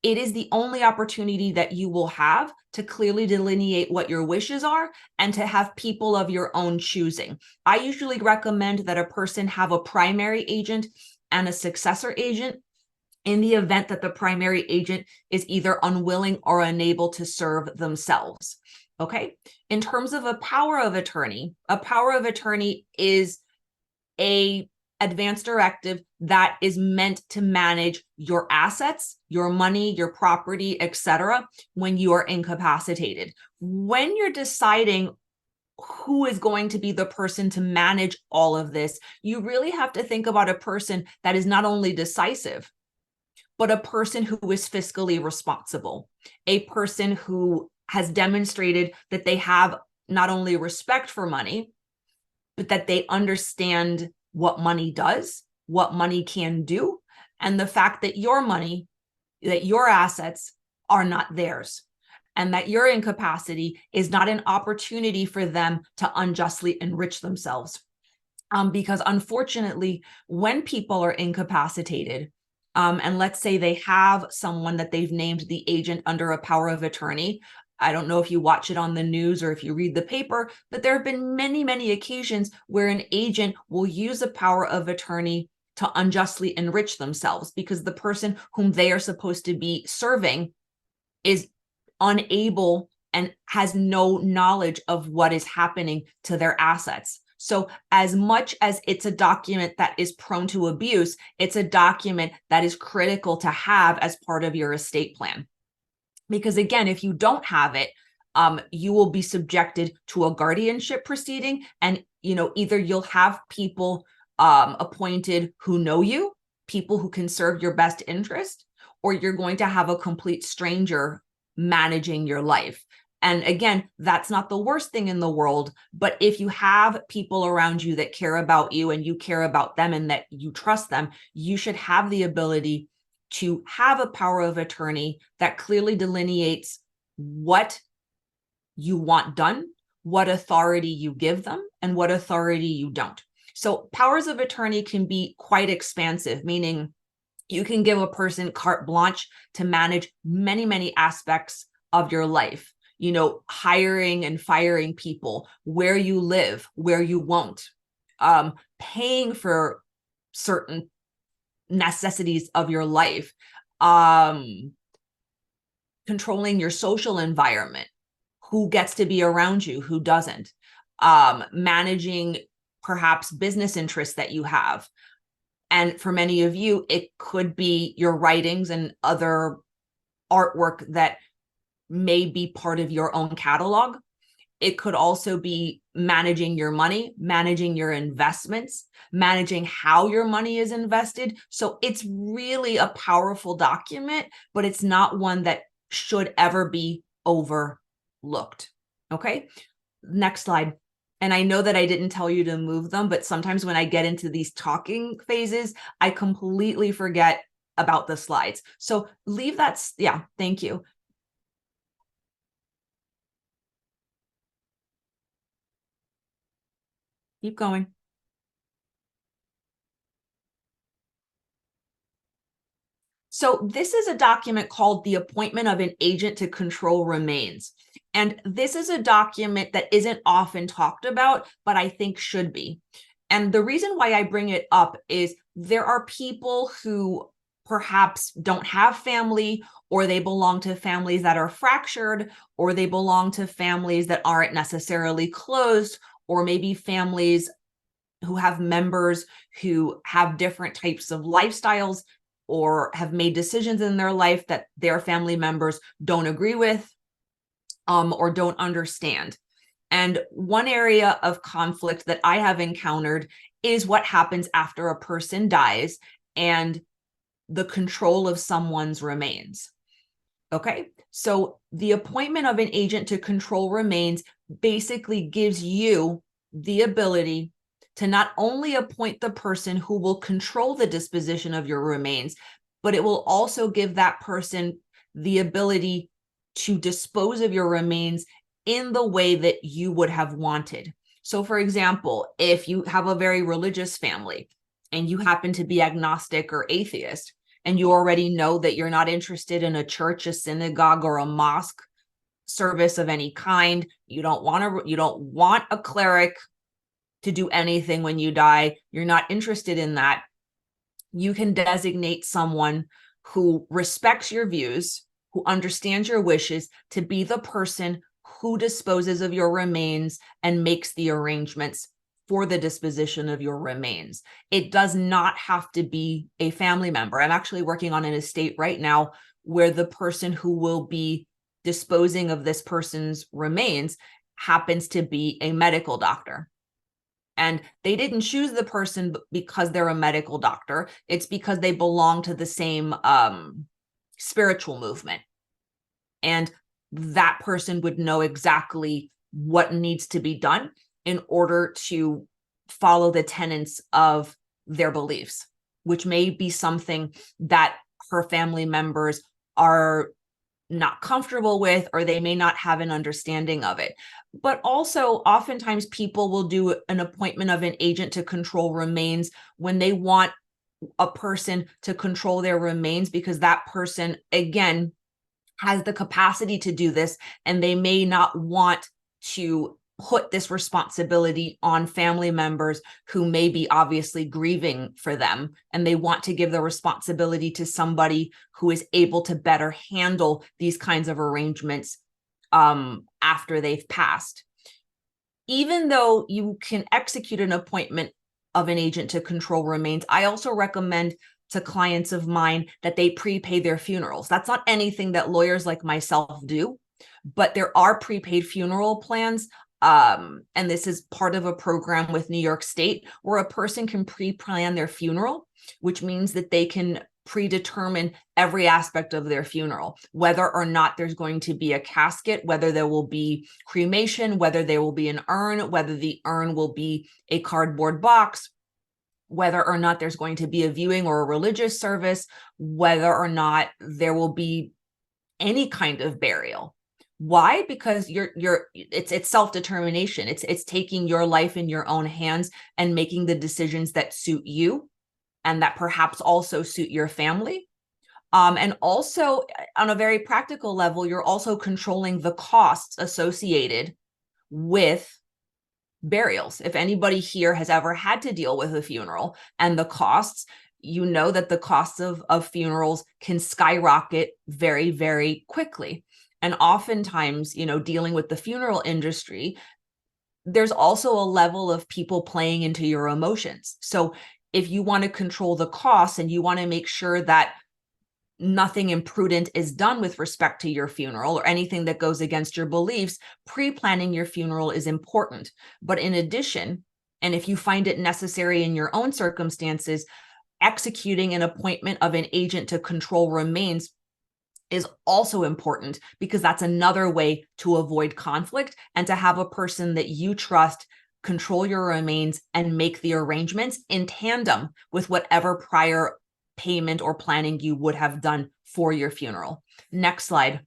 it is the only opportunity that you will have to clearly delineate what your wishes are and to have people of your own choosing. I usually recommend that a person have a primary agent and a successor agent in the event that the primary agent is either unwilling or unable to serve themselves. Okay. In terms of a power of attorney is a advance directive that is meant to manage your assets, your money, your property, etc., when you are incapacitated. When you're deciding who is going to be the person to manage all of this, you really have to think about a person that is not only decisive, but a person who is fiscally responsible, a person who has demonstrated that they have not only respect for money, but that they understand what money does, what money can do, and the fact that your money, that your assets are not theirs, and that your incapacity is not an opportunity for them to unjustly enrich themselves. Because unfortunately, when people are incapacitated, and let's say they have someone that they've named the agent under a power of attorney, I don't know if you watch it on the news or if you read the paper, but there have been many, many occasions where an agent will use a power of attorney to unjustly enrich themselves because the person whom they are supposed to be serving is unable and has no knowledge of what is happening to their assets. So as much as it's a document that is prone to abuse, it's a document that is critical to have as part of your estate plan. Because again, if you don't have it, you will be subjected to a guardianship proceeding, and either you'll have people appointed who know you, people who can serve your best interest, or you're going to have a complete stranger managing your life. And again, that's not the worst thing in the world, but if you have people around you that care about you and you care about them and that you trust them, you should have the ability to have a power of attorney that clearly delineates what you want done, what authority you give them, and what authority you don't. So powers of attorney can be quite expansive, meaning you can give a person carte blanche to manage many, many aspects of your life. You know, hiring and firing people, where you live, where you won't, paying for certain necessities of your life, controlling your social environment, who gets to be around you, who doesn't, managing perhaps business interests that you have. And for many of you, it could be your writings and other artwork that may be part of your own catalog. It could also be managing your money, managing your investments, managing how your money is invested. So it's really a powerful document, but it's not one that should ever be overlooked. Okay, next slide. And I know that I didn't tell you to move them, but sometimes when I get into these talking phases, I completely forget about the slides. So leave that. Yeah, thank you. Keep going. So this is a document called the Appointment of an Agent to Control Remains. And this is a document that isn't often talked about, but I think should be. And the reason why I bring it up is there are people who perhaps don't have family, or they belong to families that are fractured, or they belong to families that aren't necessarily close, or maybe families who have members who have different types of lifestyles or have made decisions in their life that their family members don't agree with, or don't understand. And one area of conflict that I have encountered is what happens after a person dies and the control of someone's remains. Okay, so the appointment of an agent to control remains basically gives you the ability to not only appoint the person who will control the disposition of your remains, but it will also give that person the ability to dispose of your remains in the way that you would have wanted. So for example, if you have a very religious family and you happen to be agnostic or atheist, and you already know that you're not interested in a church, a synagogue, or a mosque service of any kind, you don't want a cleric to do anything when you die, you're not interested in that, you can designate someone who respects your views, who understands your wishes, to be the person who disposes of your remains and makes the arrangements for the disposition of your remains. It does not have to be a family member. I'm actually working on an estate right now where the person who will be disposing of this person's remains happens to be a medical doctor. And they didn't choose the person because they're a medical doctor. It's because they belong to the same spiritual movement. And that person would know exactly what needs to be done in order to follow the tenets of their beliefs, which may be something that her family members are not comfortable with, or they may not have an understanding of it. But also, oftentimes people will do an appointment of an agent to control remains when they want a person to control their remains because that person, again, has the capacity to do this, and they may not want to put this responsibility on family members who may be obviously grieving for them, and they want to give the responsibility to somebody who is able to better handle these kinds of arrangements after they've passed. Even though you can execute an appointment of an agent to control remains, I also recommend to clients of mine that they prepay their funerals. That's not anything that lawyers like myself do, but there are prepaid funeral plans. And this is part of a program with New York State where a person can pre-plan their funeral, which means that they can predetermine every aspect of their funeral, whether or not there's going to be a casket, whether there will be cremation, whether there will be an urn, whether the urn will be a cardboard box, whether or not there's going to be a viewing or a religious service, whether or not there will be any kind of burial. Why? Because it's self-determination. It's taking your life in your own hands and making the decisions that suit you and that perhaps also suit your family. And also on a very practical level, you're also controlling the costs associated with burials. If anybody here has ever had to deal with a funeral and the costs, you know that the costs of funerals can skyrocket very, very quickly. And oftentimes, dealing with the funeral industry, there's also a level of people playing into your emotions. So if you want to control the costs and you want to make sure that nothing imprudent is done with respect to your funeral or anything that goes against your beliefs, pre-planning your funeral is important. But in addition, and if you find it necessary in your own circumstances, executing an appointment of an agent to control remains is also important, because that's another way to avoid conflict and to have a person that you trust control your remains and make the arrangements in tandem with whatever prior payment or planning you would have done for your funeral. Next slide.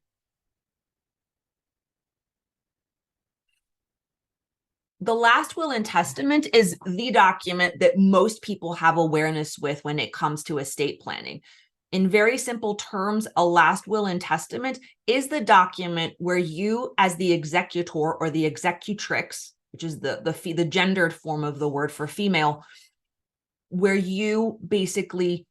The last will and testament is the document that most people have awareness with when it comes to estate planning. In very simple terms, a last will and testament is the document where you, as the executor or the executrix, which is the gendered form of the word for female, where you basically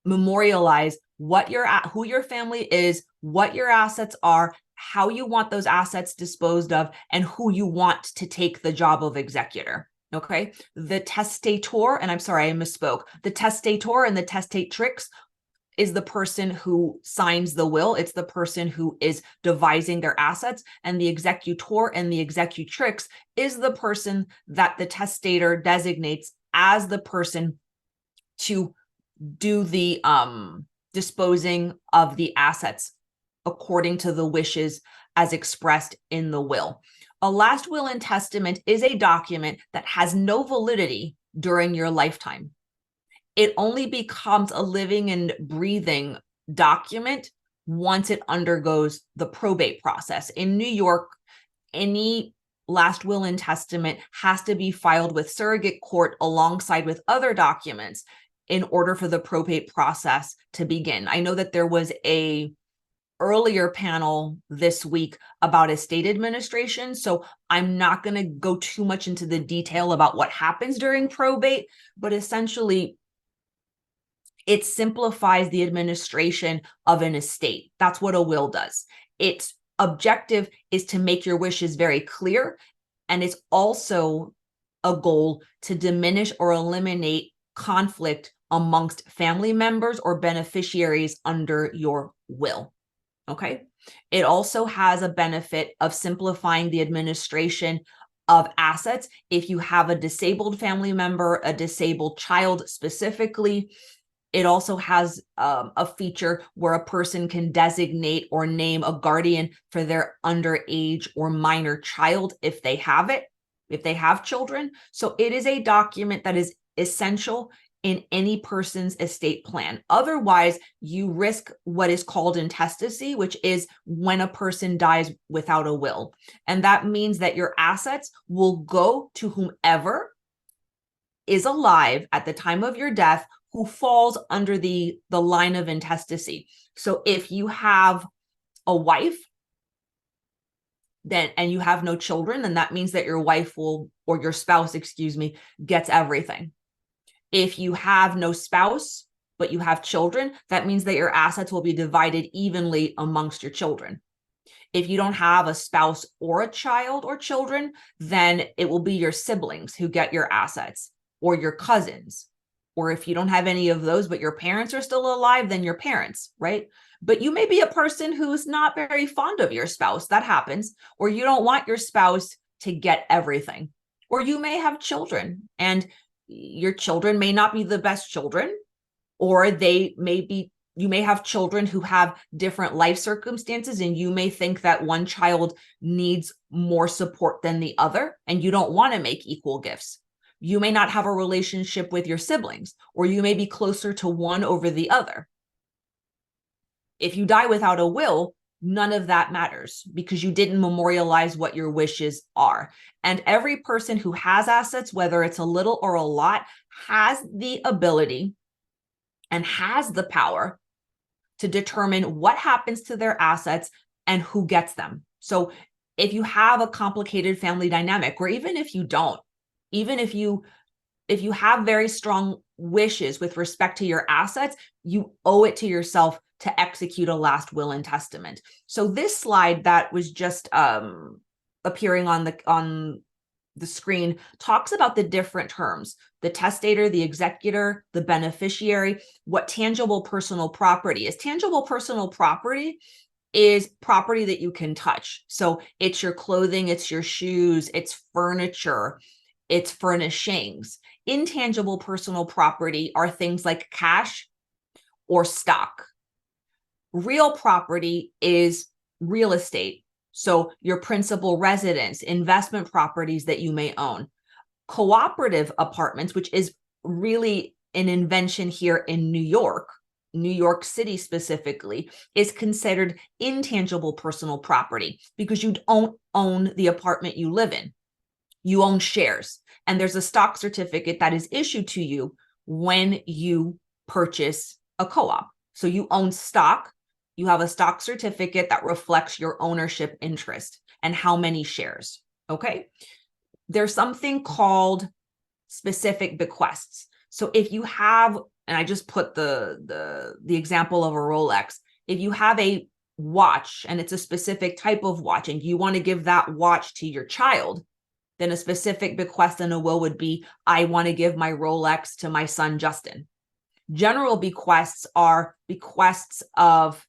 memorialize who your family is, what your assets are, how you want those assets disposed of, and who you want to take the job of executor. Okay. The testator, and I'm sorry, I misspoke. The testator and the testatrix is the person who signs the will. It's the person who is devising their assets. And the executor and the executrix is the person that the testator designates as the person to do the disposing of the assets according to the wishes as expressed in the will. A last will and testament is a document that has no validity during your lifetime. It only becomes a living and breathing document once it undergoes the probate process. In New York, any last will and testament has to be filed with surrogate court alongside with other documents in order for the probate process to begin. I know that there was a earlier panel this week about estate administration, so I'm not going to go too much into the detail about what happens during probate, but essentially it simplifies the administration of an estate. That's what a will does. Its objective is to make your wishes very clear, and it's also a goal to diminish or eliminate conflict amongst family members or beneficiaries under your will. Okay. It also has a benefit of simplifying the administration of assets. If you have a disabled family member, a disabled child specifically, it also has a feature where a person can designate or name a guardian for their underage or minor child if they have it, if they have children. So it is a document that is essential in any person's estate plan. Otherwise, you risk what is called intestacy, which is when a person dies without a will. And that means that your assets will go to whomever is alive at the time of your death who falls under the line of intestacy. So if you have a wife, then and you have no children, then that means that your wife will, or your spouse, gets everything. If you have no spouse, but you have children, that means that your assets will be divided evenly amongst your children. If you don't have a spouse or a child or children, then it will be your siblings who get your assets, or your cousins. Or if you don't have any of those, but your parents are still alive, then your parents, right? But you may be a person who's not very fond of your spouse. That happens. Or you don't want your spouse to get everything. Or you may have children, and your children may not be the best children, or you may have children who have different life circumstances, and you may think that one child needs more support than the other, and you don't want to make equal gifts. You may not have a relationship with your siblings, or you may be closer to one over the other. If you die without a will, none of that matters because you didn't memorialize what your wishes are. And every person who has assets, whether it's a little or a lot, has the ability and has the power to determine what happens to their assets and who gets them. So if you have a complicated family dynamic, or even if you don't, even if you have very strong wishes with respect to your assets, you owe it to yourself to execute a last will and testament. So this slide that was just appearing on the screen talks about the different terms: the testator, the executor, the beneficiary, what tangible personal property is. Tangible personal property is property that you can touch. So it's your clothing, it's your shoes, it's furniture, it's furnishings. Intangible personal property are things like cash or stock. Real property is real estate. So your principal residence, investment properties that you may own. Cooperative apartments, which is really an invention here in New York City specifically, is considered intangible personal property because you don't own the apartment you live in. You own shares, and there's a stock certificate that is issued to you when you purchase a co-op. So you own stock. You have a stock certificate that reflects your ownership interest and how many shares. Okay. There's something called specific bequests. So if you have, and I just put the example of a Rolex, if you have a watch and it's a specific type of watch and you want to give that watch to your child, then a specific bequest in a will would be, I want to give my Rolex to my son, Justin. General bequests are bequests of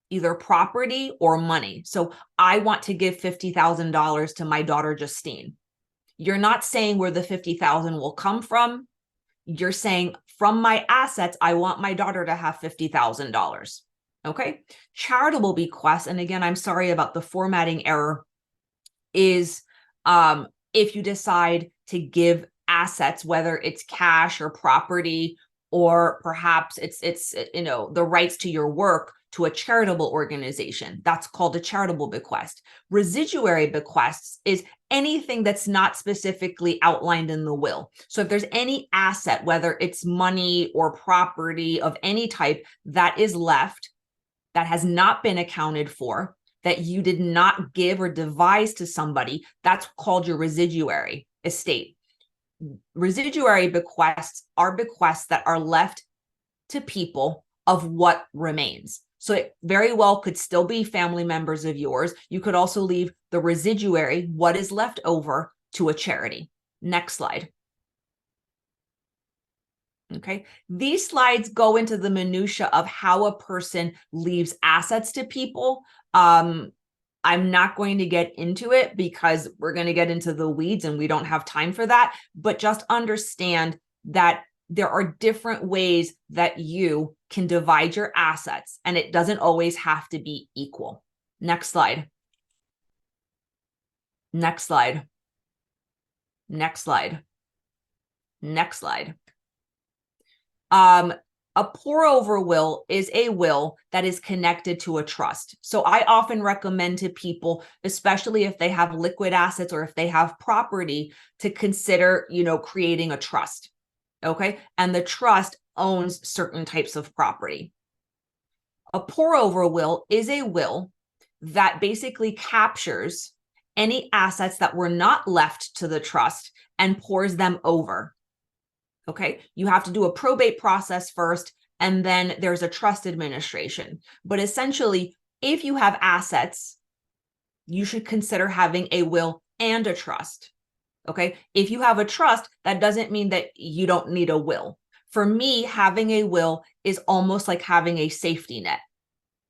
either property or money. So I want to give $50,000 to my daughter, Justine. You're not saying where the $50,000 will come from. You're saying from my assets, I want my daughter to have $50,000. Okay. Charitable bequests, and again, I'm sorry about the formatting error, is if you decide to give assets, whether it's cash or property, or perhaps it's the rights to your work to a charitable organization. That's called a charitable bequest. Residuary bequests is anything that's not specifically outlined in the will. So if there's any asset, whether it's money or property of any type that is left, that has not been accounted for, that you did not give or devise to somebody, that's called your residuary estate. Residuary bequests are bequests that are left to people of what remains. So it very well could still be family members of yours. You could also leave the residuary, what is left over, to a charity. Next slide. Okay, these slides go into the minutia of how a person leaves assets to people. I'm not going to get into it because we're going to get into the weeds and we don't have time for that, but just understand that there are different ways that you can divide your assets, and it doesn't always have to be equal. Next slide. Next slide. Next slide. Next slide. A pour-over will is a will that is connected to a trust. So I often recommend to people, especially if they have liquid assets or if they have property, to consider, creating a trust. Okay. And the trust owns certain types of property. A pour-over will is a will that basically captures any assets that were not left to the trust and pours them over. Okay, you have to do a probate process first, and then there's a trust administration. But essentially, if you have assets, you should consider having a will and a trust. Okay, if you have a trust, that doesn't mean that you don't need a will. For me, having a will is almost like having a safety net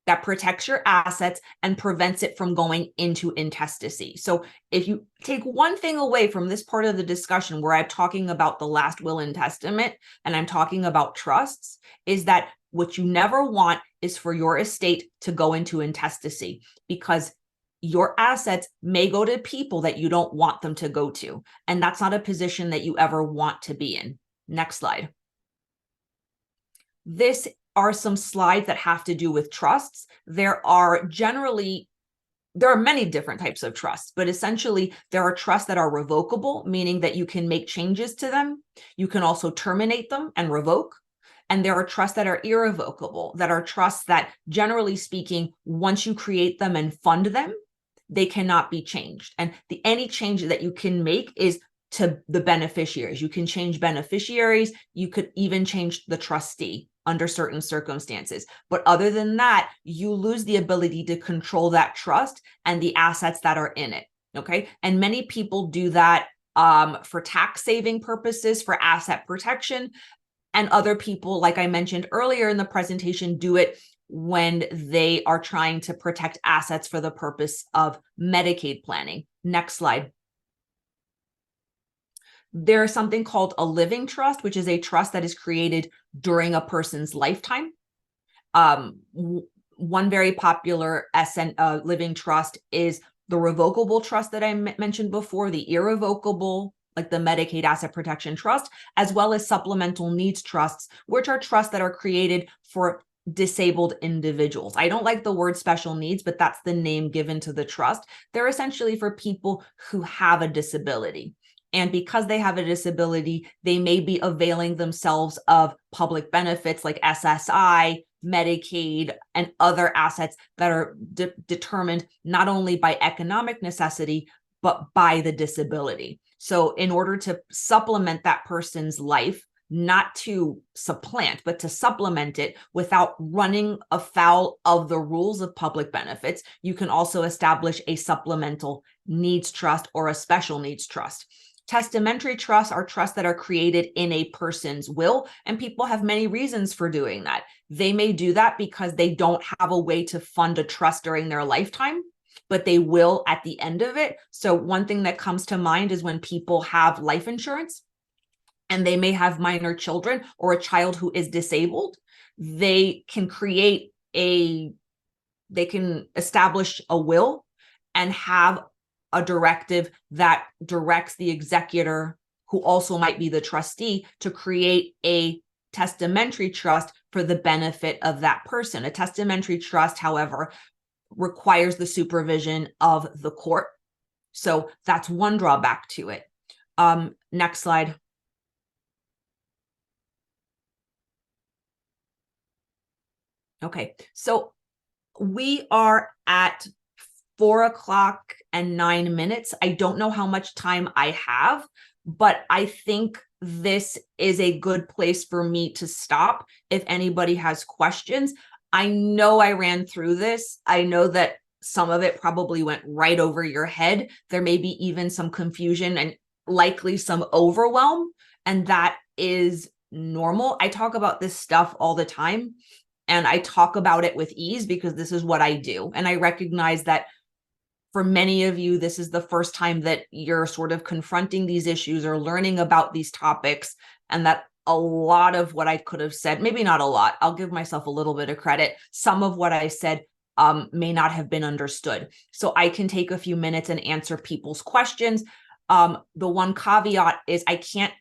that protects your assets and prevents it from going into intestacy. So if you take one thing away from this part of the discussion where I'm talking about the last will and testament and I'm talking about trusts, is that what you never want is for your estate to go into intestacy, because your assets may go to people that you don't want them to go to. And that's not a position that you ever want to be in. Next slide. This are some slides that have to do with trusts. There are many different types of trusts, but essentially there are trusts that are revocable, meaning that you can make changes to them. You can also terminate them and revoke. And there are trusts that are irrevocable, that are trusts that, generally speaking, once you create them and fund them, they cannot be changed. And any change that you can make is to the beneficiaries. You can change beneficiaries. You could even change the trustee under certain circumstances. But other than that, you lose the ability to control that trust and the assets that are in it. Okay. And many people do that for tax saving purposes, for asset protection. And other people, like I mentioned earlier in the presentation, do it when they are trying to protect assets for the purpose of Medicaid planning. Next slide. There's something called a living trust, which is a trust that is created during a person's lifetime. One very popular living trust is the revocable trust that I mentioned before, the irrevocable, like the Medicaid Asset Protection Trust, as well as supplemental needs trusts, which are trusts that are created for disabled individuals. I don't like the word special needs, but that's the name given to the trust. They're essentially for people who have a disability. And because they have a disability, they may be availing themselves of public benefits like SSI, Medicaid, and other assets that are determined not only by economic necessity, but by the disability. So in order to supplement that person's life, not to supplant, but to supplement it without running afoul of the rules of public benefits, you can also establish a supplemental needs trust or a special needs trust. Testamentary trusts are trusts that are created in a person's will, and people have many reasons for doing that. They may do that because they don't have a way to fund a trust during their lifetime, but they will at the end of it. So one thing that comes to mind is when people have life insurance and they may have minor children or a child who is disabled, they can establish a will and have a directive that directs the executor, who also might be the trustee, to create a testamentary trust for the benefit of that person. A testamentary trust, however, requires the supervision of the court. So that's one drawback to it. Next slide. Okay, so we are at 4:09. I don't know how much time I have, but I think this is a good place for me to stop if anybody has questions. I know I ran through this. I know that some of it probably went right over your head. There may be even some confusion and likely some overwhelm, and that is normal. I talk about this stuff all the time, and I talk about it with ease because this is what I do. And I recognize that for many of you, this is the first time that you're sort of confronting these issues or learning about these topics, and that a lot of what I could have said, maybe not a lot, I'll give myself a little bit of credit, some of what I said may not have been understood. So I can take a few minutes and answer people's questions. The one caveat is I can't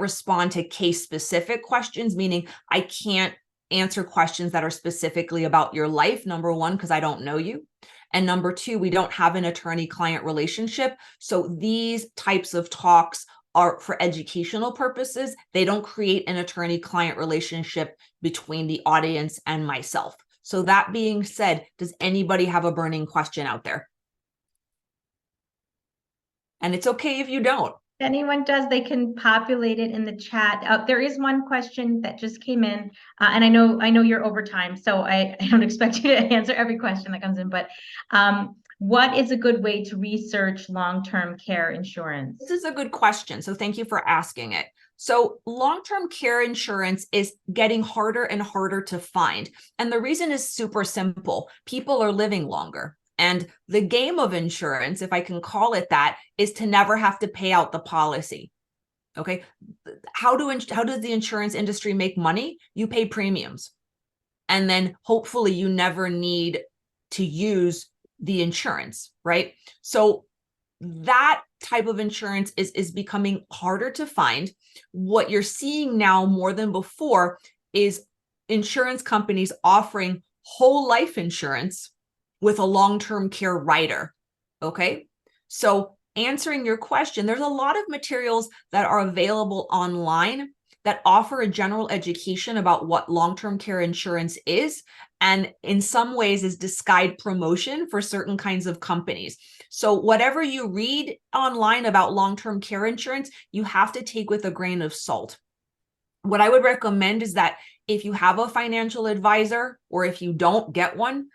respond to case-specific questions, meaning I can't answer questions that are specifically about your life, number one, because I don't know you. And number two, we don't have an attorney-client relationship. So these types of talks are for educational purposes. They don't create an attorney-client relationship between the audience and myself. So that being said, does anybody have a burning question out there? And it's okay if you don't. If anyone does, they can populate it in the chat. There is one question that just came in, and I know you're over time, so I don't expect you to answer every question that comes in, but what is a good way to research long-term care insurance? This is a good question, so thank you for asking it. So long-term care insurance is getting harder and harder to find. And the reason is super simple. People are living longer. And the game of insurance, if I can call it that, is to never have to pay out the policy. Okay. How does the insurance industry make money? You pay premiums. And then hopefully you never need to use the insurance, right? So that type of insurance is becoming harder to find. What you're seeing now more than before is insurance companies offering whole life insurance with a long-term care rider. Okay. So answering your question, there's a lot of materials that are available online that offer a general education about what long-term care insurance is, and in some ways is disguised promotion for certain kinds of companies. So whatever you read online about long-term care insurance, you have to take with a grain of salt. What I would recommend is that if you have a financial advisor, or if you don't get one,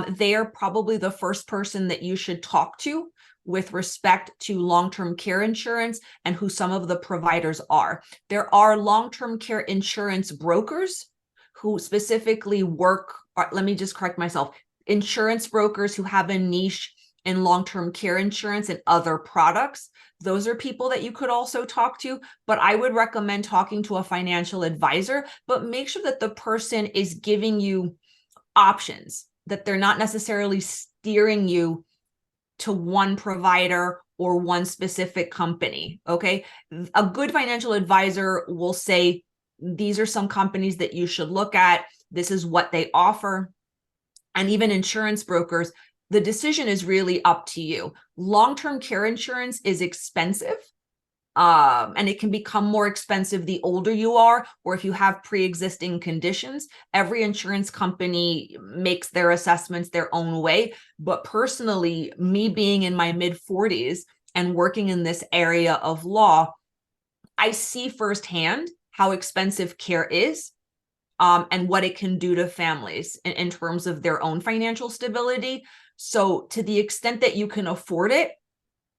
they are probably the first person that you should talk to with respect to long-term care insurance and who some of the providers are. There are long-term care insurance brokers who specifically work, let me just correct myself, insurance brokers who have a niche in long-term care insurance and other products. Those are people that you could also talk to, but I would recommend talking to a financial advisor, but make sure that the person is giving you options, that they're not necessarily steering you to one provider or one specific company. Okay. A good financial advisor will say, these are some companies that you should look at. This is what they offer. And even insurance brokers, the decision is really up to you. Long-term care insurance is expensive. And it can become more expensive the older you are, or if you have pre-existing conditions. Every insurance company makes their assessments their own way. But personally, me being in my mid-40s and working in this area of law, I see firsthand how expensive care is, and what it can do to families in terms of their own financial stability. So to the extent that you can afford it,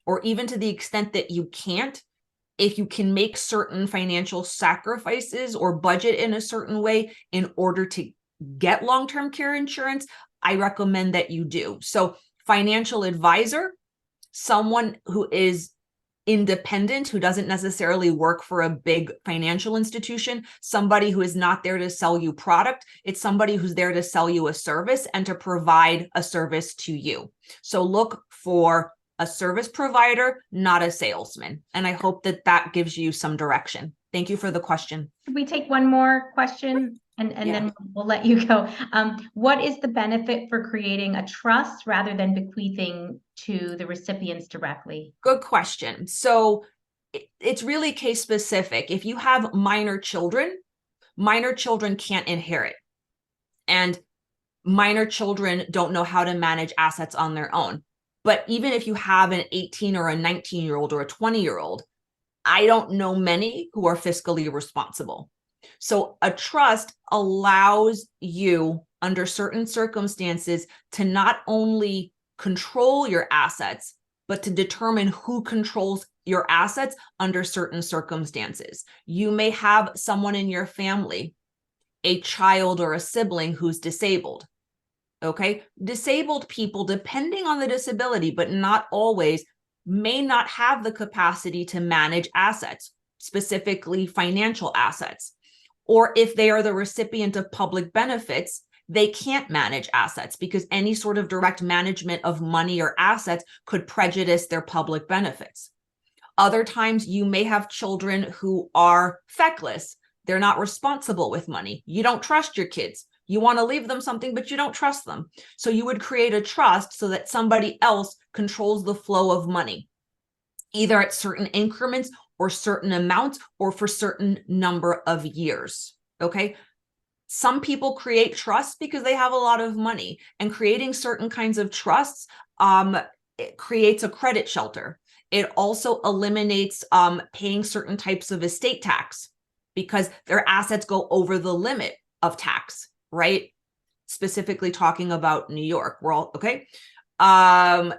or even to the extent that you can't, if you can make certain financial sacrifices or budget in a certain way in order to get long-term care insurance, I recommend that you do. So financial advisor, someone who is independent, who doesn't necessarily work for a big financial institution, somebody who is not there to sell you product. It's somebody who's there to sell you a service and to provide a service to you. So look for a service provider, not a salesman. And I hope that that gives you some direction. Thank you for the question. Can we take one more question and then we'll let you go? What is the benefit for creating a trust rather than bequeathing to the recipients directly? Good question. So it's really case specific. If you have minor children can't inherit. And minor children don't know how to manage assets on their own. But even if you have an 18 or a 19-year-old or a 20-year-old, I don't know many who are fiscally responsible. So a trust allows you, under certain circumstances, to not only control your assets, but to determine who controls your assets under certain circumstances. You may have someone in your family, a child or a sibling who's disabled. Okay, disabled people, depending on the disability, but not always, may not have the capacity to manage assets, specifically financial assets. Or if they are the recipient of public benefits, they can't manage assets because any sort of direct management of money or assets could prejudice their public benefits. Other times you may have children who are feckless. They're not responsible with money. You don't trust your kids. You want to leave them something, but you don't trust them. So you would create a trust so that somebody else controls the flow of money, either at certain increments or certain amounts or for certain number of years. Okay. Some people create trusts because they have a lot of money, and creating certain kinds of trusts it creates a credit shelter. It also eliminates paying certain types of estate tax because their assets go over the limit of tax, right? Specifically talking about New York. We're all okay.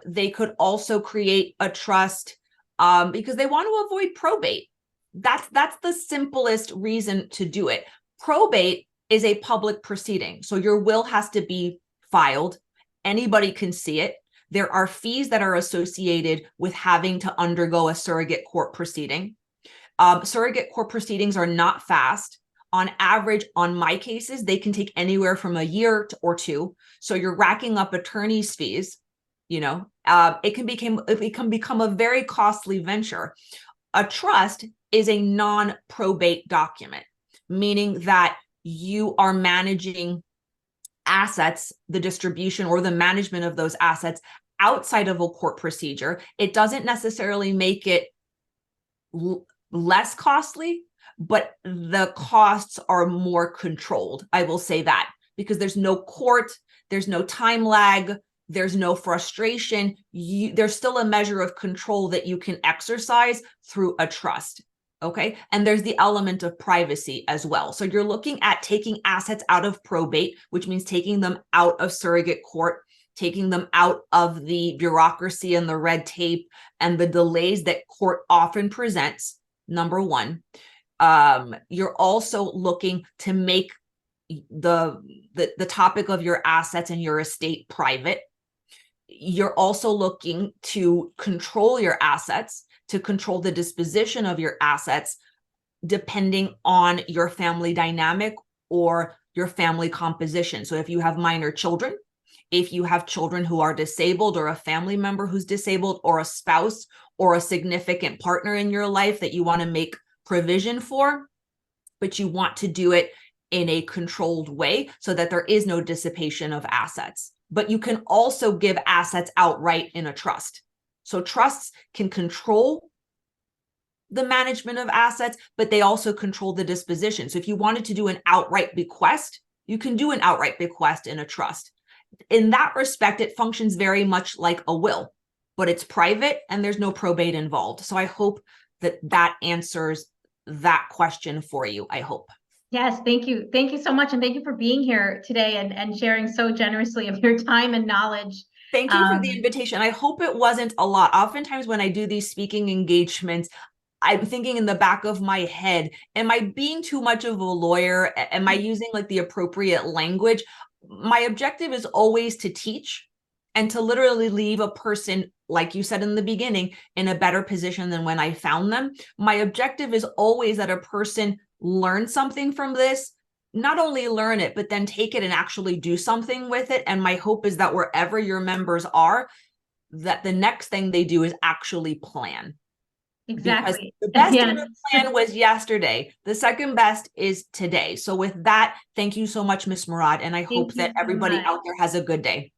They could also create a trust because they want to avoid probate. That's the simplest reason to do it. Probate is a public proceeding. So your will has to be filed. Anybody can see it. There are fees that are associated with having to undergo a surrogate court proceeding. Surrogate court proceedings are not fast. On average, on my cases, they can take anywhere from a year or two. So you're racking up attorney's fees. it can become a very costly venture. A trust is a non-probate document, meaning that you are managing assets, the distribution or the management of those assets outside of a court procedure. It doesn't necessarily make it less costly, but the costs are more controlled. I will say that, because there's no court, there's no time lag, there's no frustration. There's still a measure of control that you can exercise through a trust. Okay. And there's the element of privacy as well. So you're looking at taking assets out of probate, which means taking them out of surrogate court, taking them out of the bureaucracy and the red tape and the delays that court often presents. Number one. You're also looking to make the topic of your assets and your estate private. You're also looking to control your assets, to control the disposition of your assets, depending on your family dynamic or your family composition. So if you have minor children, if you have children who are disabled, or a family member who's disabled, or a spouse or a significant partner in your life that you want to make provision for, but you want to do it in a controlled way so that there is no dissipation of assets. But you can also give assets outright in a trust. So trusts can control the management of assets, but they also control the disposition. So if you wanted to do an outright bequest, you can do an outright bequest in a trust. In that respect, it functions very much like a will, but it's private and there's no probate involved. So I hope that that answers that question for you, I hope. Yes, thank you. Thank you so much. And thank you for being here today and sharing so generously of your time and knowledge. Thank you for the invitation. I hope it wasn't a lot. Oftentimes when I do these speaking engagements, I'm thinking in the back of my head, am I being too much of a lawyer? Am I using like the appropriate language? My objective is always to teach and to literally leave a person, like you said in the beginning, in a better position than when I found them. My objective is always that a person learn something from this, not only learn it, but then take it and actually do something with it. And my hope is that wherever your members are, that the next thing they do is actually plan. Exactly. Because the best Yes. ever plan was yesterday. The second best is today. So with that, thank you so much, Ms. Murad. And I hope that everybody out there has a good day.